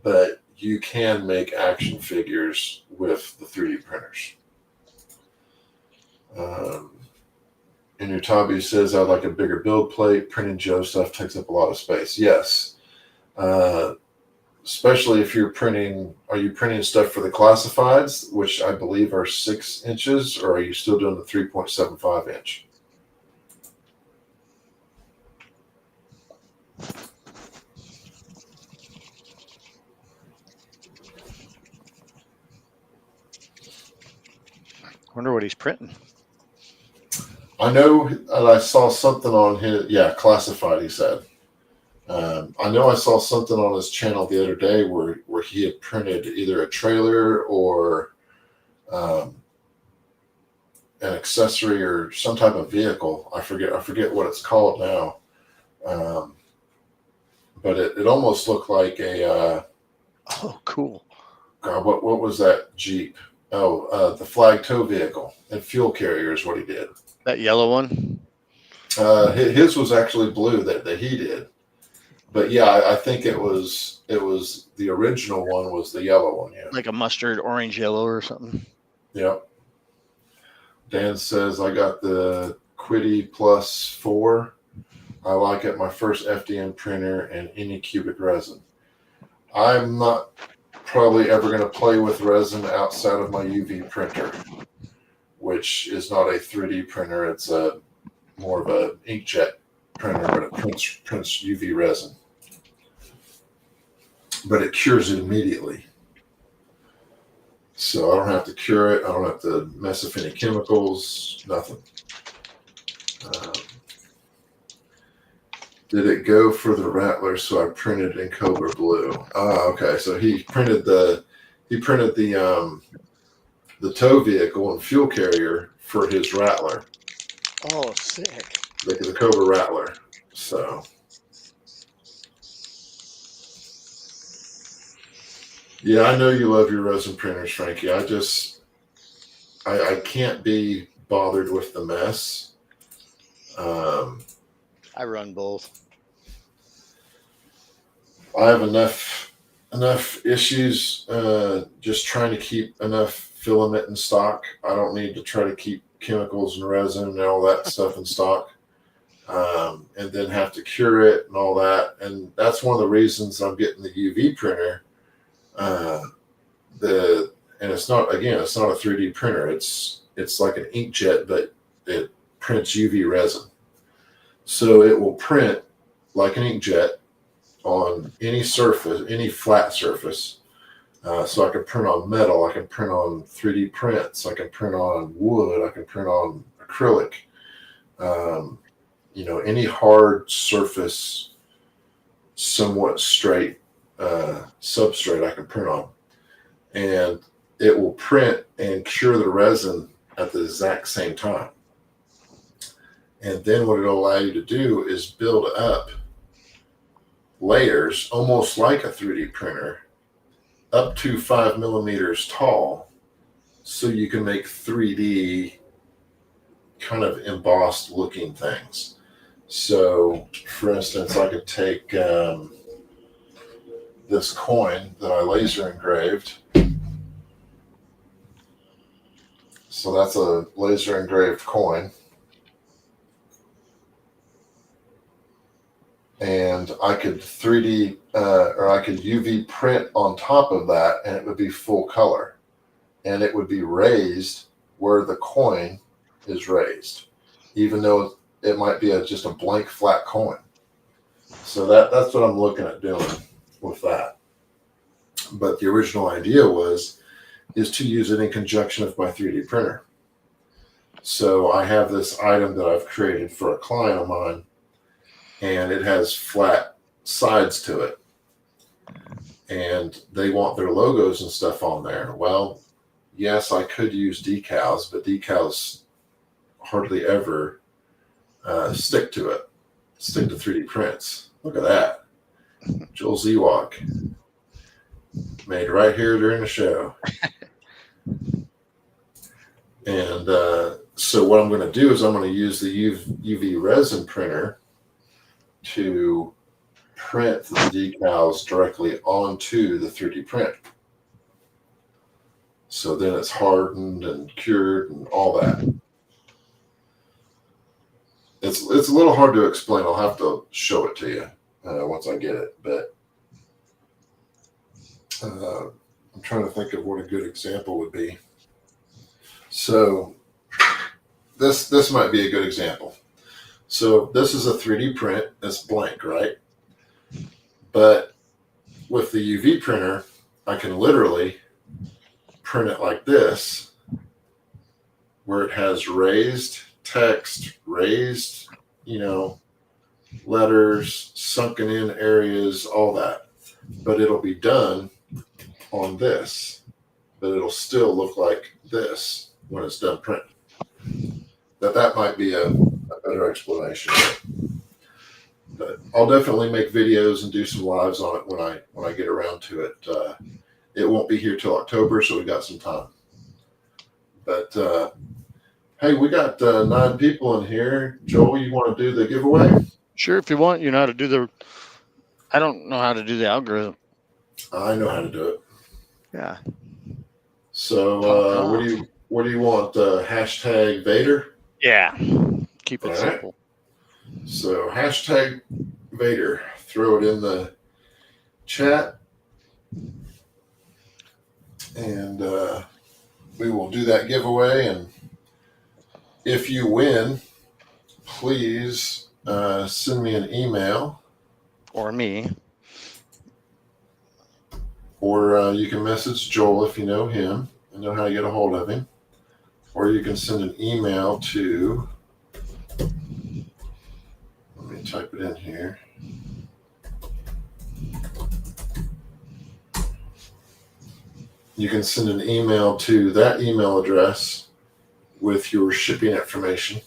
But you can make action figures with the 3D printers. And Utabi says, I'd like a bigger build plate. Printing Joe stuff takes up a lot of space. Yes. Especially if you're printing, are you printing stuff for the classifieds, which I believe are 6 inches, or are you still doing the 3.75 inch? Wonder what he's printing. I know I saw something on his, classified, he said. I know I saw something on his channel the other day where he had printed either a trailer or an accessory or some type of vehicle. I forget what it's called now. But it almost looked like a Oh, cool. God, what was that Jeep? Oh, the flag tow vehicle and fuel carrier is what he did. That yellow one? His was actually blue that he did. But yeah, I think it was the original one was the yellow one. Yeah, Like a mustard, orange, yellow or something. yeah. Dan says I got the Quiddy Plus 4. I like it. My first FDM printer and any cubic resin. I'm not probably ever going to play with resin outside of my UV printer, which is not a 3D printer. It's a more of an inkjet printer, but it prints UV resin. But it cures it immediately. So I don't have to cure it. I don't have to mess with any chemicals, nothing. Did it go for the Rattler? So I printed in Cobra Blue. Okay. So he printed the tow vehicle and fuel carrier for his Rattler. Oh, sick. The Cobra Rattler. So yeah, I know you love your resin printers, Frankie. I can't be bothered with the mess. I run both. I have enough issues just trying to keep enough filament in stock. I don't need to try to keep chemicals and resin and all that stuff in stock, and then have to cure it and all that. And that's one of the reasons I'm getting the UV printer. And it's not a 3D printer. It's like an inkjet, but it prints UV resin. So it will print like an inkjet on any surface, any flat surface. So I can print on metal. I can print on 3D prints. I can print on wood. I can print on acrylic. Any hard surface, somewhat straight substrate I can print on. And it will print and cure the resin at the exact same time. And then what it'll allow you to do is build up layers, almost like a 3D printer, up to 5 millimeters tall, so you can make 3D kind of embossed looking things. So, for instance, I could take this coin that I laser engraved. So that's a laser engraved coin. And I could 3D or I could UV print on top of that, and it would be full color. And it would be raised where the coin is raised, even though it might be just a blank flat coin. So that's what I'm looking at doing with that. But the original idea is to use it in conjunction with my 3D printer. So I have this item that I've created for a client of mine, and it has flat sides to it. And they want their logos and stuff on there. Well, yes, I could use decals, but decals hardly ever stick to it. Stick to 3D prints. Look at that. Joel's Ewok. Made right here during the show. And so what I'm going to do is I'm going to use the UV resin printer to print the decals directly onto the 3D print. So then it's hardened and cured and all that. It's a little hard to explain. I'll have to show it to you once I get it. But I'm trying to think of what a good example would be. So this might be a good example. So this is a 3D print. It's blank, right? But with the UV printer, I can literally print it like this, where it has raised text, raised, letters, sunken in areas, all that. But it'll be done on this, but it'll still look like this when it's done printing. That might be a better explanation. But I'll definitely make videos and do some lives on it when I get around to it. It won't be here till October, so we got some time. But hey, we got 9 people in here. Joel, you want to do the giveaway? Sure, if you want. You know how to do the. I don't know how to do the algorithm. I know how to do it. Yeah. So what do you want? Hashtag Vader? Yeah. Keep it All right. simple. So hashtag Vader. Throw it in the chat. And we will do that giveaway. And if you win, please send me an email. Or me. Or you can message Joel if you know him and know how to get a hold of him. Or you can send an email to, let me type it in here. You can send an email to that email address with your shipping information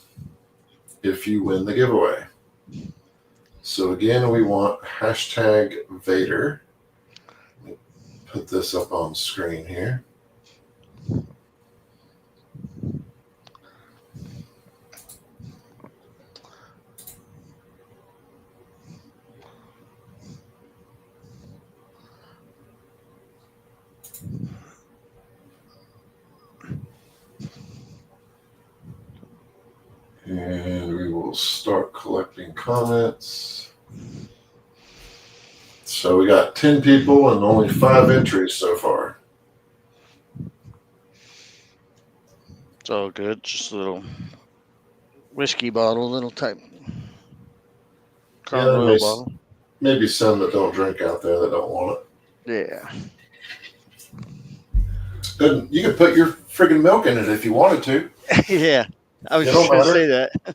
if you win the giveaway. So again, we want hashtag Vader. Let me put this up on screen here. And we will start collecting comments. So we got 10 people and only 5 entries so far. It's all good. Just a little whiskey bottle, little type. Crown Royal bottle. Maybe some that don't drink out there that don't want Yeah. it. You could put your friggin' milk in it if you wanted to. Yeah. I was It just don't going to matter. say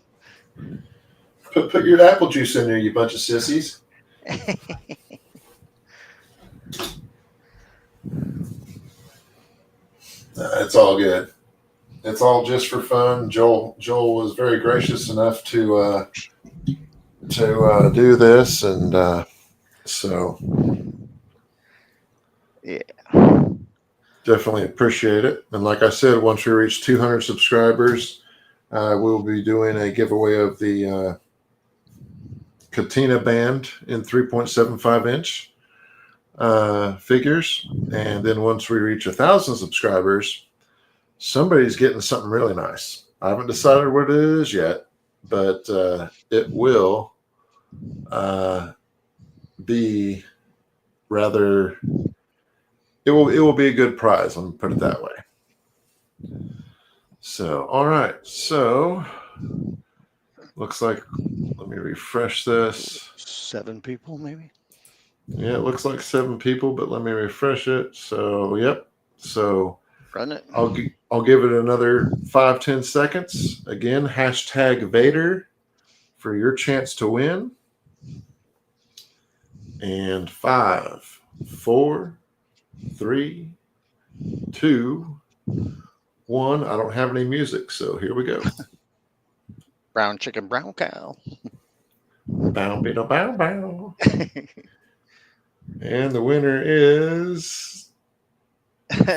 that. Put your apple juice in there, you bunch of sissies. It's all good. It's all just for fun. Joel was very gracious enough to do this, and so Yeah. definitely appreciate it. And like I said, once we reach 200 subscribers, we'll be doing a giveaway of the Katina band in 3.75 inch figures. And then once we reach 1,000 subscribers, somebody's getting something really nice. I haven't decided what it is yet, but it will be rather. It will be a good prize. Let me put it that way. So, all right. So, looks like. Let me refresh this. 7 people, maybe. Yeah, it looks like 7 people, but let me refresh it. So, yep. So, Run it. I'll give it another 5-10 seconds. Again, hashtag Vader for your chance to win. And 5, 4, 3, 2, 1. I don't have any music, so here we go. Brown chicken, brown cow. Bow, beetle, bow, bow. And the winner is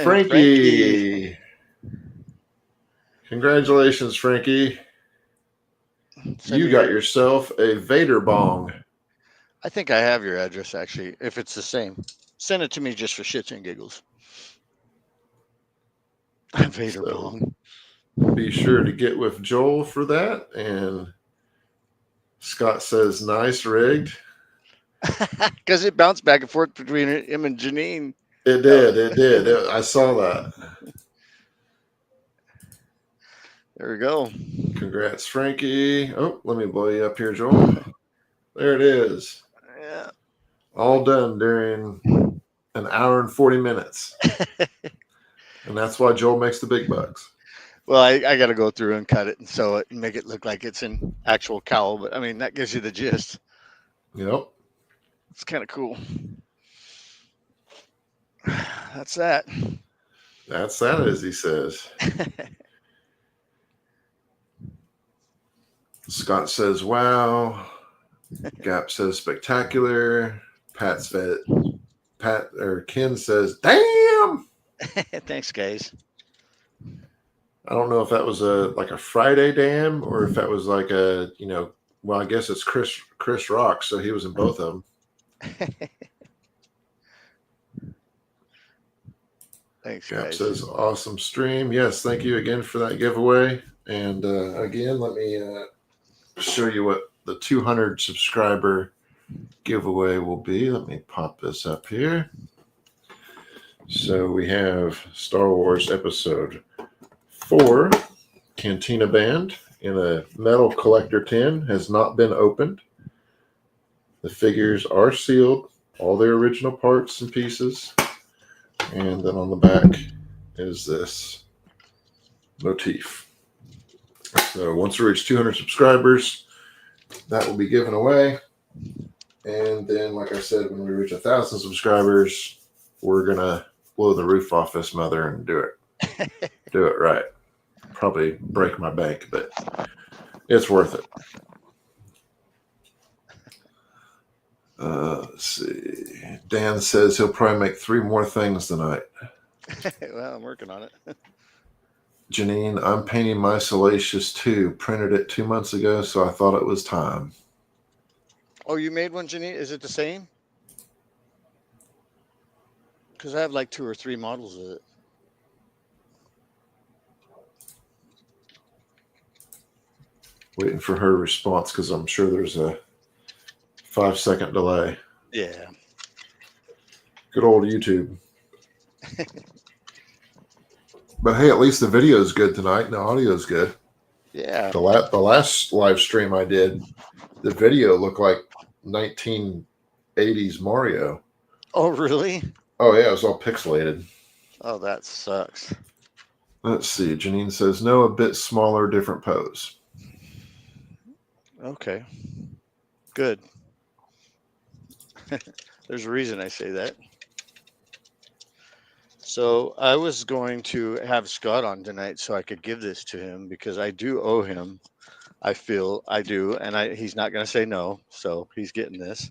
Frankie. Congratulations, Frankie. You got yourself a Vader bong. I think I have your address actually. If it's the same, send it to me just for shits and giggles. Vader So, bong. be sure to get with Joel for that. And Scott says, nice rigged. Because it bounced back and forth between him and Janine. It did. It did. I saw that. There we go. Congrats, Frankie. Oh, let me blow you up here, Joel. There it is. Yeah. All done during an hour and 40 minutes. And that's why Joel makes the big bucks. Well, I got to go through and cut it and sew it and make it look like it's an actual cowl. But I mean, that gives you the gist. Yep. It's kind of cool. That's that. That's that, as he says. Scott says, wow. Gap says, spectacular. Ken says, damn. Thanks, guys. I don't know if that was a Friday damn or if that was like a, well, I guess it's Chris Rock, so he was in both of them. Thanks, Gap guys. says, awesome stream. Yes, thank you again for that giveaway. And again, let me show you what the 200 subscriber giveaway will be. Let me pop this up here. So we have Star Wars Episode 4 Cantina Band in a metal collector tin, has not been opened. The figures are sealed, all their original parts and pieces. And then on the back is this motif. So once we reach 200 subscribers, that will be given away. And then, like I said, when we reach 1,000 subscribers, we're going to blow the roof off this mother and do it. Do it right. Probably break my bank, but it's worth it. Let's see. Dan says he'll probably make 3 more things tonight. Well, I'm working on it. Janine, I'm painting my Salacious 2. Printed it 2 months ago, so I thought it was time. Oh, you made one, Janine? Is it the same? Because I have like 2 or 3 models of it. Waiting for her response because I'm sure there's a 5-second delay. Yeah. Good old YouTube. But hey, at least the video is good tonight and the audio is good. Yeah. The last live stream I did, the video looked like 1980s Mario. Oh, really? Oh, yeah, it was all pixelated. Oh, that sucks. Let's see. Janine says, no, a bit smaller, different pose. Okay. Good. There's a reason I say that. So I was going to have Scott on tonight so I could give this to him because I do owe him. I feel I do, and he's not going to say no, so he's getting this.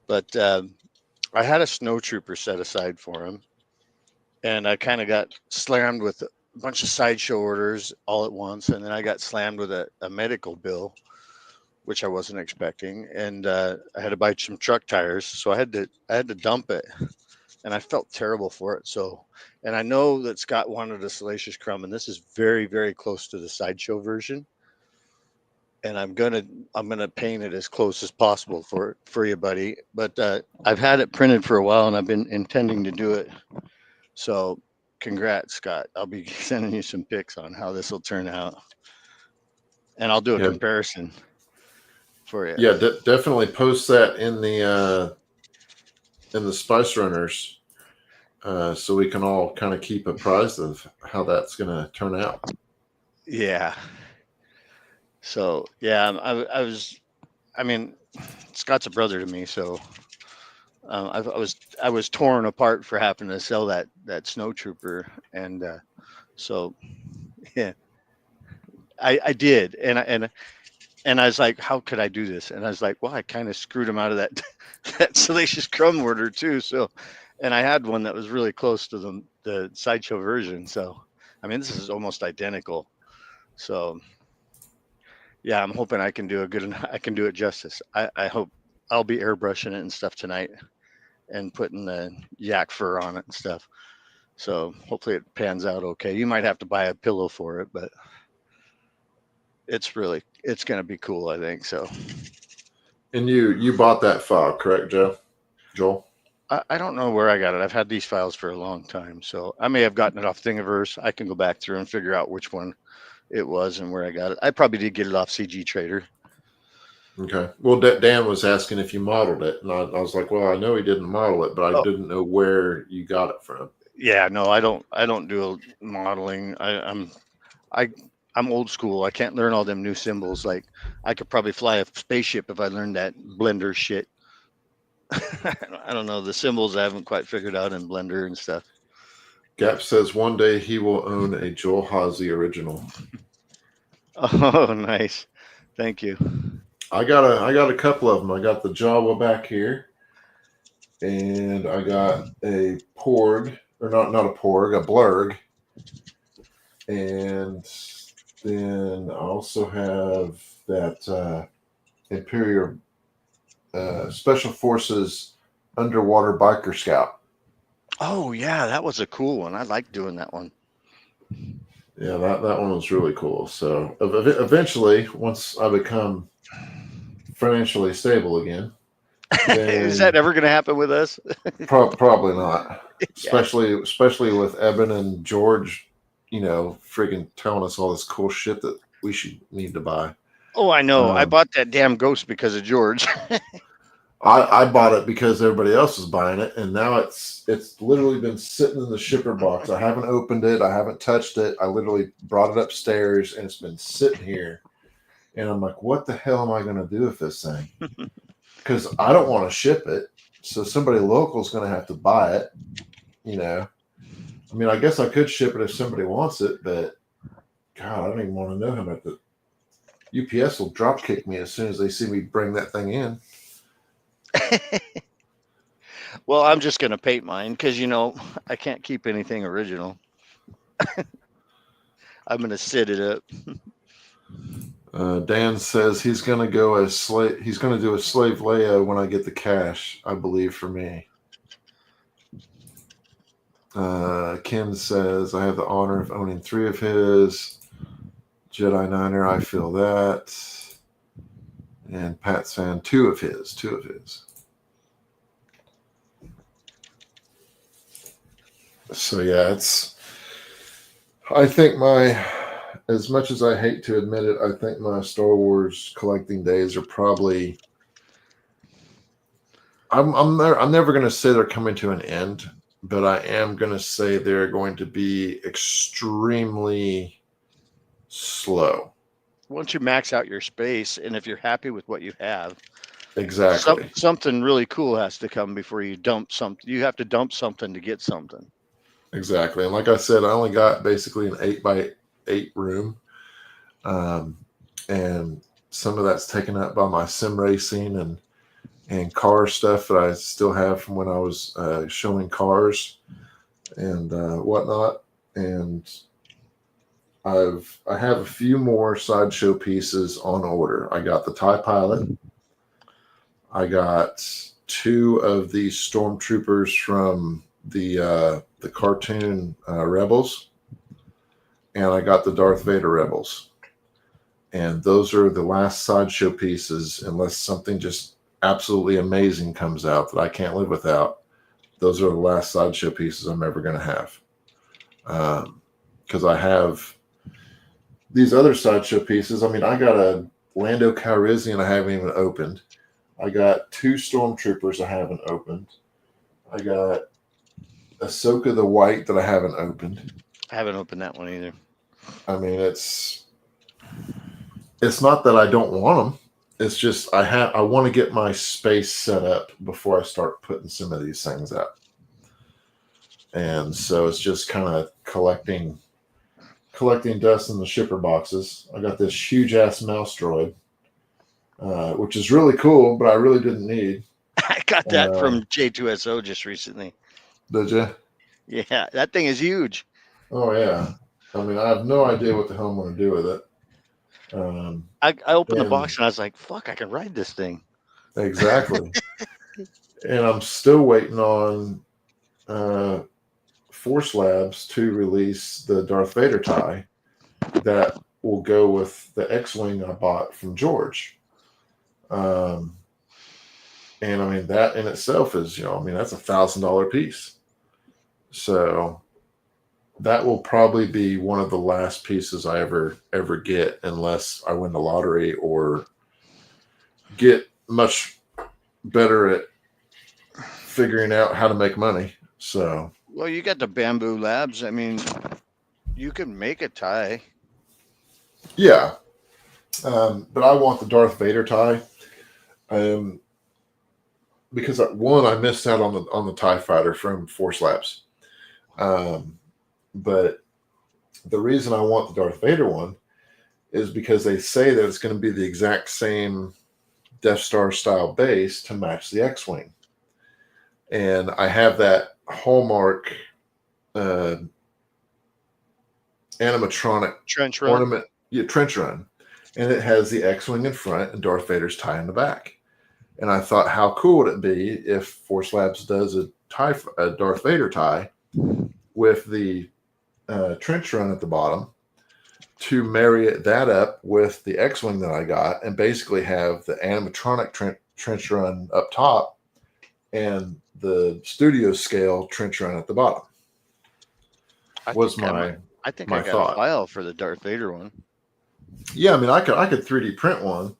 But I had a snow trooper set aside for him, and I kind of got slammed with a bunch of sideshow orders all at once, and then I got slammed with a medical bill, which I wasn't expecting, and I had to buy some truck tires, so I had to dump it. And I felt terrible for it. So, and I know that Scott wanted a Salacious Crumb, and this is very, very close to the sideshow version. And I'm gonna paint it as close as possible for you, buddy. But I've had it printed for a while, and I've been intending to do it. So, congrats, Scott. I'll be sending you some pics on how this will turn out, and I'll do a comparison for you. Yeah, definitely post that in the Spice Runners, so we can all kind of keep apprised of how that's going to turn out. Yeah. So yeah, I mean, Scott's a brother to me, so I was torn apart for having to sell that snow trooper, and so yeah, I did, and And I was like, how could I do this? And I was like, well, I kind of screwed him out of that that Salacious Crumb order too. So, and I had one that was really close to the sideshow version. So, I mean, this is almost identical. So, yeah, I'm hoping I can do a good. I can do it justice. I hope I'll be airbrushing it and stuff tonight and putting the yak fur on it and stuff. So hopefully it pans out okay. You might have to buy a pillow for it, but it's gonna be cool, I think. So And you bought that file, correct, Joel? I don't know where I got it. I've had these files for a long time, so I may have gotten it off Thingiverse. I can go back through and figure out which one it was and where I got it. I probably did get it off CG Trader. Okay. Well, Dan was asking if you modeled it, and I was like, well, I know he didn't model it, but I didn't know where you got it from. Yeah, no, I don't do modeling. I'm old school. I can't learn all them new symbols. Like I could probably fly a spaceship if I learned that Blender shit. I don't know the symbols. I haven't quite figured out in Blender and stuff. Gap says one day he will own a Joel Haase original. Oh, nice. Thank you. I got a couple of them. I got the Jawa back here, and I got a Porg, or not a Porg, a Blurg, and then I also have that Imperial Special Forces Underwater Biker Scout. Oh yeah, that was a cool one. I like doing that one. Yeah, that one was really cool. So eventually, once I become financially stable again, then Is that ever going to happen with us? probably not. Especially with Eben and George, friggin' telling us all this cool shit that we should need to buy. Oh, I know. I bought that damn ghost because of George. I bought it because everybody else was buying it, and now it's literally been sitting in the shipper box. I haven't opened it. I haven't touched it. I literally brought it upstairs, and it's been sitting here. And I'm like, what the hell am I going to do with this thing? Because I don't want to ship it, so somebody local is going to have to buy it. I mean, I guess I could ship it if somebody wants it, but God, I don't even want to know how much the UPS will drop kick me as soon as they see me bring that thing in. Well, I'm just going to paint mine because, I can't keep anything original. I'm going to sit it up. Dan says he's going to go as slave. He's going to do a slave Leia when I get the cash, I believe, for me. Ken says I have the honor of owning 3 of his. Jedi Niner, I feel that. And Pat's fan, 2 of his. So yeah, I think as much as I hate to admit it, I think my Star Wars collecting days are probably. I'm never going to say they're coming to an end, but I am going to say they're going to be extremely slow. Once you max out your space, and if you're happy with what you have, exactly, something really cool has to come before you dump something. You have to dump something to get something. Exactly, and like I said, I only got basically an 8x8 room, and some of that's taken up by my sim racing and car stuff that I still have from when I was showing cars and whatnot. And I have a few more sideshow pieces on order. I got the TIE Pilot. I got 2 of the stormtroopers from the cartoon Rebels, and I got the Darth Vader Rebels. And those are the last sideshow pieces, unless something just absolutely amazing comes out that I can't live without. Those are the last sideshow pieces I'm ever going to have. Because I have these other sideshow pieces. I mean, I got a Lando Calrissian I haven't even opened. I got 2 stormtroopers I haven't opened. I got Ahsoka the White that I haven't opened. I haven't opened that one either. I mean, it's not that I don't want them. It's just I want to get my space set up before I start putting some of these things up. And so it's just kind of collecting dust in the shipper boxes. I got this huge ass mouse droid which is really cool, but I really didn't need. I got that from J2SO just recently. Did you? Yeah, that thing is huge. Oh yeah. I mean, I have no idea what the hell I'm going to do with it. I opened the and- box and I was like, "Fuck, I can ride this thing." Exactly. And I'm still waiting on Force Labs to release the Darth Vader tie that will go with the X-Wing I bought from George. And I mean, that in itself is, that's $1,000 piece. So that will probably be one of the last pieces I ever get, unless I win the lottery or get much better at figuring out how to make money. So, well, you got the Bamboo Labs. I mean, you can make a tie. yeah. But I want the Darth Vader tie. Because one, I missed out on the TIE Fighter from Force Labs. But the reason I want the Darth Vader one is because they say that it's going to be the exact same Death Star style base to match the X-Wing. And I have that Hallmark animatronic Trench run. ornament, trench run. And it has the X-Wing in front and Darth Vader's tie in the back. And I thought, how cool would it be if Force Labs does a Darth Vader tie with the trench run at the bottom to marry that up with the X-Wing that I got and basically have the animatronic trench run up top and the studio scale trench run at the bottom. I think I got thought. a file for the Darth Vader one. Yeah, I mean, I could 3D print one,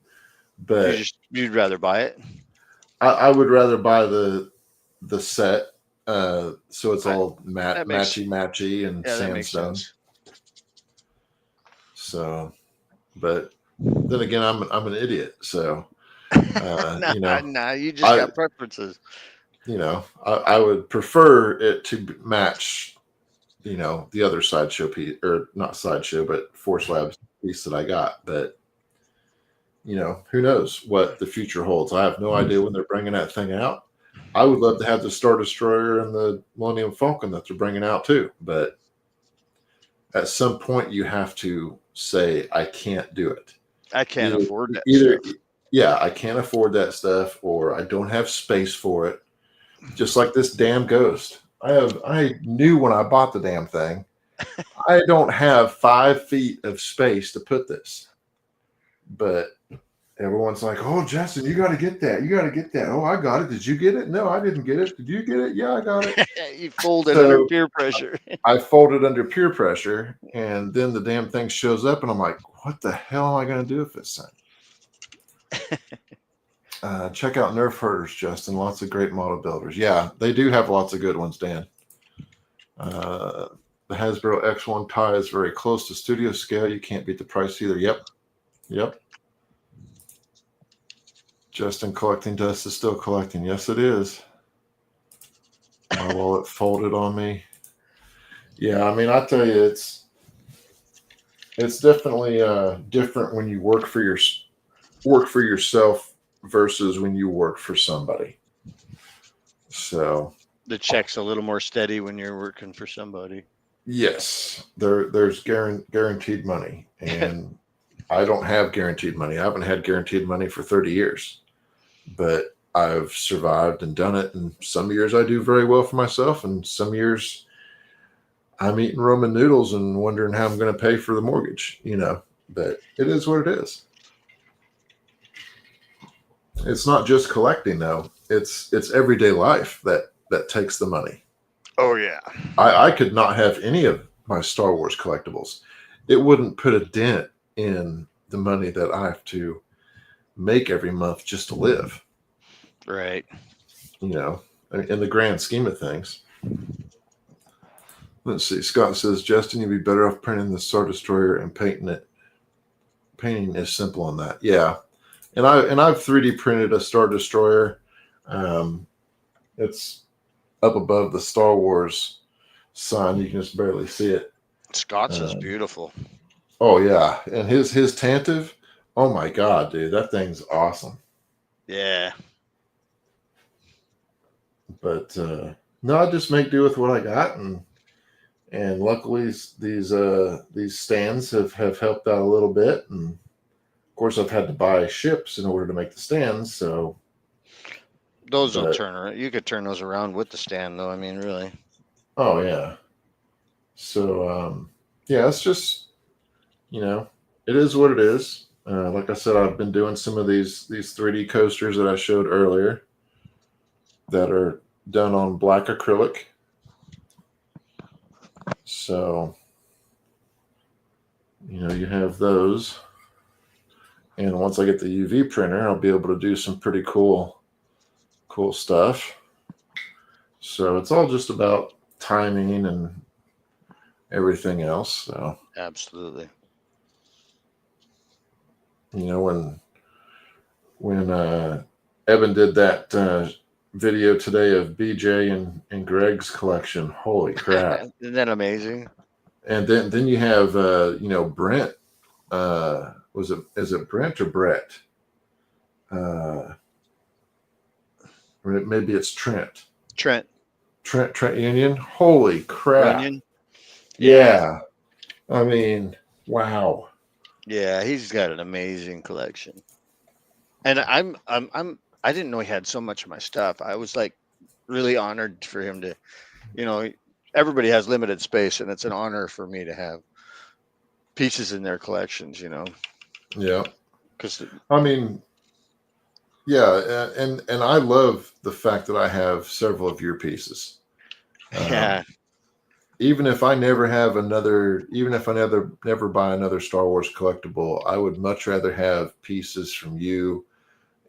but you'd rather buy it. I would rather buy the set, so it's all matchy and sandstone. So, but then again, I'm an idiot. So, nah, you just got preferences. I would prefer it to match, the other sideshow piece, or not sideshow, but Force Labs piece that I got. But who knows what the future holds? I have no idea when they're bringing that thing out. I would love to have the Star Destroyer and the Millennium Falcon that they're bringing out too. But at some point, you have to say, I can't do it. I can't afford that stuff. Yeah, I can't afford that stuff, or I don't have space for it. Just like this damn Ghost. I knew when I bought the damn thing, I don't have 5 feet of space to put this. But everyone's like, "Oh, Justin, you got to get that. You got to get that." "Oh, I got it. Did you get it?" "No, I didn't get it." "Did you get it?" "Yeah, I got it." You folded under peer pressure. I folded under peer pressure, and then the damn thing shows up, and I'm like, "What the hell am I going to do with this thing?" Check out Nerf Herders, Justin. Lots of great model builders. Yeah, they do have lots of good ones, Dan. The Hasbro X1 tie is very close to studio scale. You can't beat the price either. Yep. Justin, collecting dust is still collecting. Yes, it is. My wallet folded on me. Yeah, I mean, I tell you, it's definitely different when you work for yourself versus when you work for somebody. So the check's a little more steady when you're working for somebody. Yes, there's guaranteed money, and I don't have guaranteed money. I haven't had guaranteed money for 30 years, but I've survived and done it. And some years I do very well for myself, and some years I'm eating Roman noodles and wondering how I'm going to pay for the mortgage, but it is what it is. It's not just collecting though. It's everyday life that takes the money. Oh yeah. I could not have any of my Star Wars collectibles. It wouldn't put a dent in the money that I have to make every month just to live. Right. In the grand scheme of things. Let's see. Scott says, Justin, you'd be better off printing the Star Destroyer and painting it. Painting is simple on that. Yeah. And I've 3D printed a Star Destroyer. It's up above the Star Wars sign. You can just barely see it. Scott's is beautiful. Oh yeah. And his Tantive, Oh my God, dude, that thing's awesome. Yeah. But no, I just make do with what I got, and luckily these stands have helped out a little bit, and of course I've had to buy ships in order to make the stands. So, Those will but turn around. You could turn those around with the stand, though. I mean, really. oh yeah, so yeah, it's just it is what it is. Like I said, I've been doing some of these 3D coasters that I showed earlier that are done on black acrylic. So you have those, and once I get the UV printer, I'll be able to do some pretty cool stuff. So it's all just about timing and everything else. So Absolutely. when Evan did that video today of BJ and Greg's collection, holy crap! Isn't that amazing? And then you have Brent. Is it Brent or Brett? Or maybe it's Trent. Trent Trent Union. Holy crap! Runyon. Yeah. I mean, wow. Yeah, he's got an amazing collection. And I didn't know he had so much of my stuff. I was like really honored for him to, everybody has limited space, and it's an honor for me to have pieces in their collections, Yeah. because I mean, yeah, and I love the fact that I have several of your pieces. yeah, Even if I never have another, even if I never buy another Star Wars collectible, I would much rather have pieces from you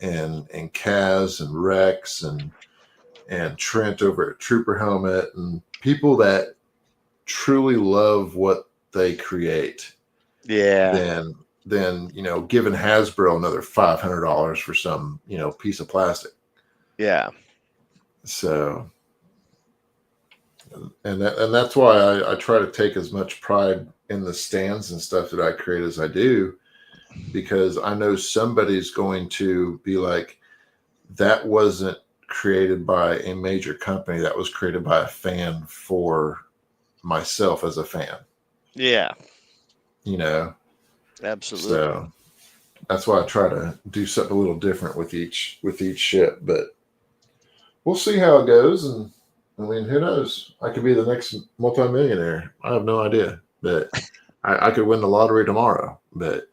and Kaz and Rex and Trent over at Trooper Helmet, and people that truly love what they create yeah, than giving Hasbro another $500 for some piece of plastic. yeah, So and that's why I try to take as much pride in the stands and stuff that I create as I do, because I know somebody's going to be like, that wasn't created by a major company, that was created by a fan for myself as a fan. yeah, absolutely. So that's why I try to do something a little different with each ship, but we'll see how it goes. And I mean, who knows? I could be the next multimillionaire. I have no idea, but I could win the lottery tomorrow. But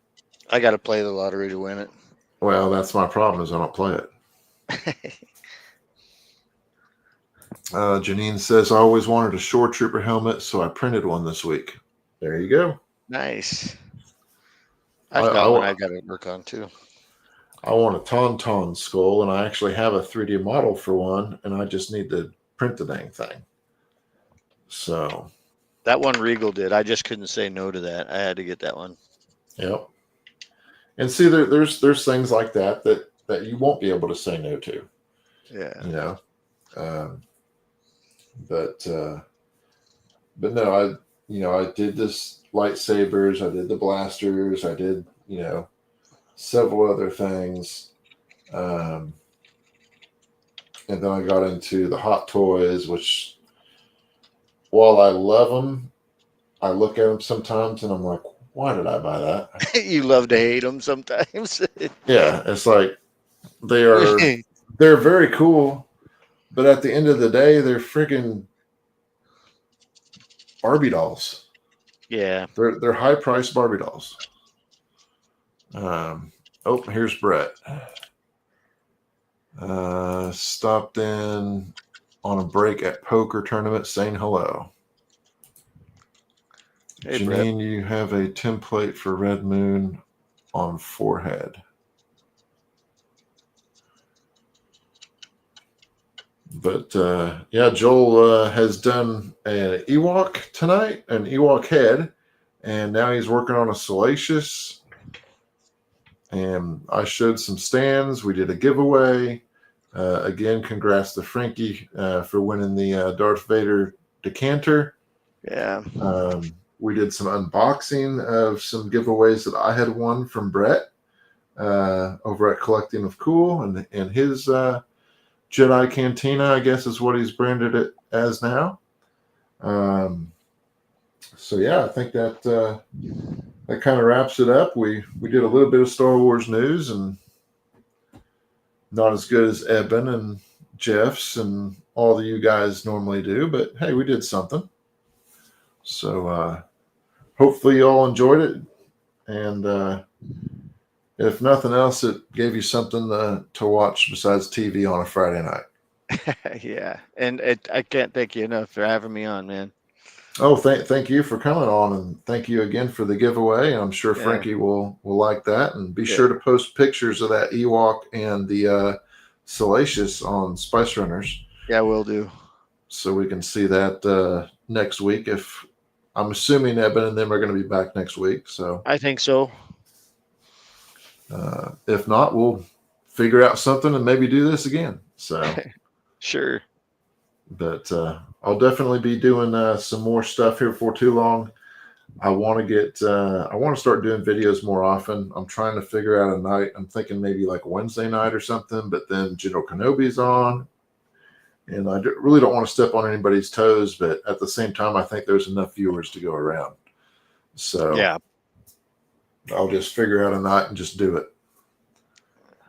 I got to play the lottery to win it. well, that's my problem, is I don't play it. Janine says, I always wanted a Shore Trooper helmet, so I printed one this week. There you go. Nice. I've got one I got to work on too. I want a Tauntaun skull, and I actually have a 3D model for one, and I just need to print the dang thing. So that one Regal did. I just couldn't say no to that. I had to get that one. Yep. And see, there's things like that you won't be able to say no to. Yeah. But no, I did this lightsabers, I did the blasters, I did several other things, and then I got into the Hot Toys, which, while I love them, I look at them sometimes and I'm like, why did I buy that? You love to hate them sometimes. Yeah, it's like they're very cool, but at the end of the day, they're freaking Barbie dolls. Yeah. They're high priced Barbie dolls. Oh, here's Brett. Stopped in on a break at poker tournament saying hello. Hey, Janine, Brett. you have a template for Red Moon on forehead. But yeah, Joel has done an Ewok tonight, an Ewok head, and now he's working on a Salacious. And I showed some stands. We did a giveaway. Again, congrats to Frankie for winning the Darth Vader decanter. Yeah. We did some unboxing of some giveaways that I had won from Brett. over at Collecting of Cool, and his Jedi Cantina, I guess, is what he's branded it as now. So yeah, I think that that kind of wraps it up. We did a little bit of Star Wars news, and not as good as Eben and Jeff's and all of you guys normally do, but hey, we did something. So hopefully you all enjoyed it, and if nothing else, it gave you something to watch besides TV on a Friday night. Yeah, and I can't thank you enough for having me on, man. Oh, thank you for coming on, and thank you again for the giveaway. I'm sure Yeah. Frankie will like that, and be Yeah. sure to post pictures of that Ewok and the Salacious on Spice Runners. Yeah, will do. So we can see that next week. If I'm assuming Eben and them are going to be back next week, so I think so. if not, we'll figure out something and maybe do this again. So. Sure. But I'll definitely be doing some more stuff here before too long. I want to start doing videos more often. I'm trying to figure out a night. I'm thinking maybe like Wednesday night or something, but then General Kenobi's on. And I really don't want to step on anybody's toes, but at the same time, I think there's enough viewers to go around. So yeah, I'll just figure out a night and just do it.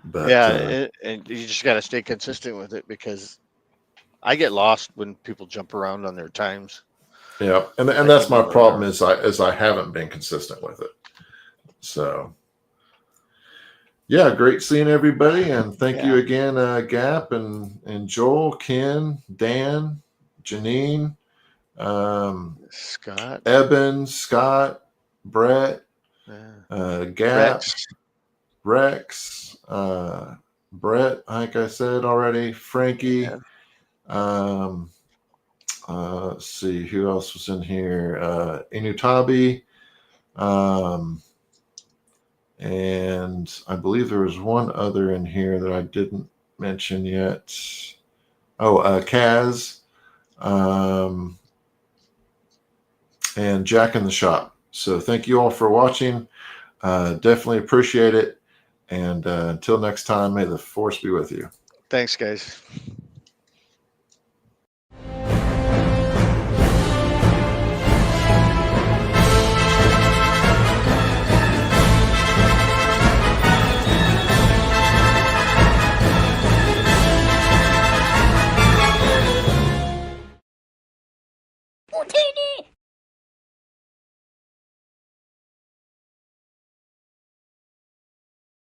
But and you just got to stay consistent with it, because I get lost when people jump around on their times. yeah, and that's my problem is I haven't been consistent with it. So yeah, great seeing everybody, and thank you again, Gap and Joel, Ken, Dan, Janine, Scott, Eben, Scott, Brett, Gap, Rex, Brett, like I said already, Frankie. Let's see who else was in here. Inutabi, and I believe there was one other in here that I didn't mention yet. Oh, Kaz, and Jack in the Shop. So thank you all for watching. Definitely appreciate it. And until next time, may the force be with you. Thanks, guys.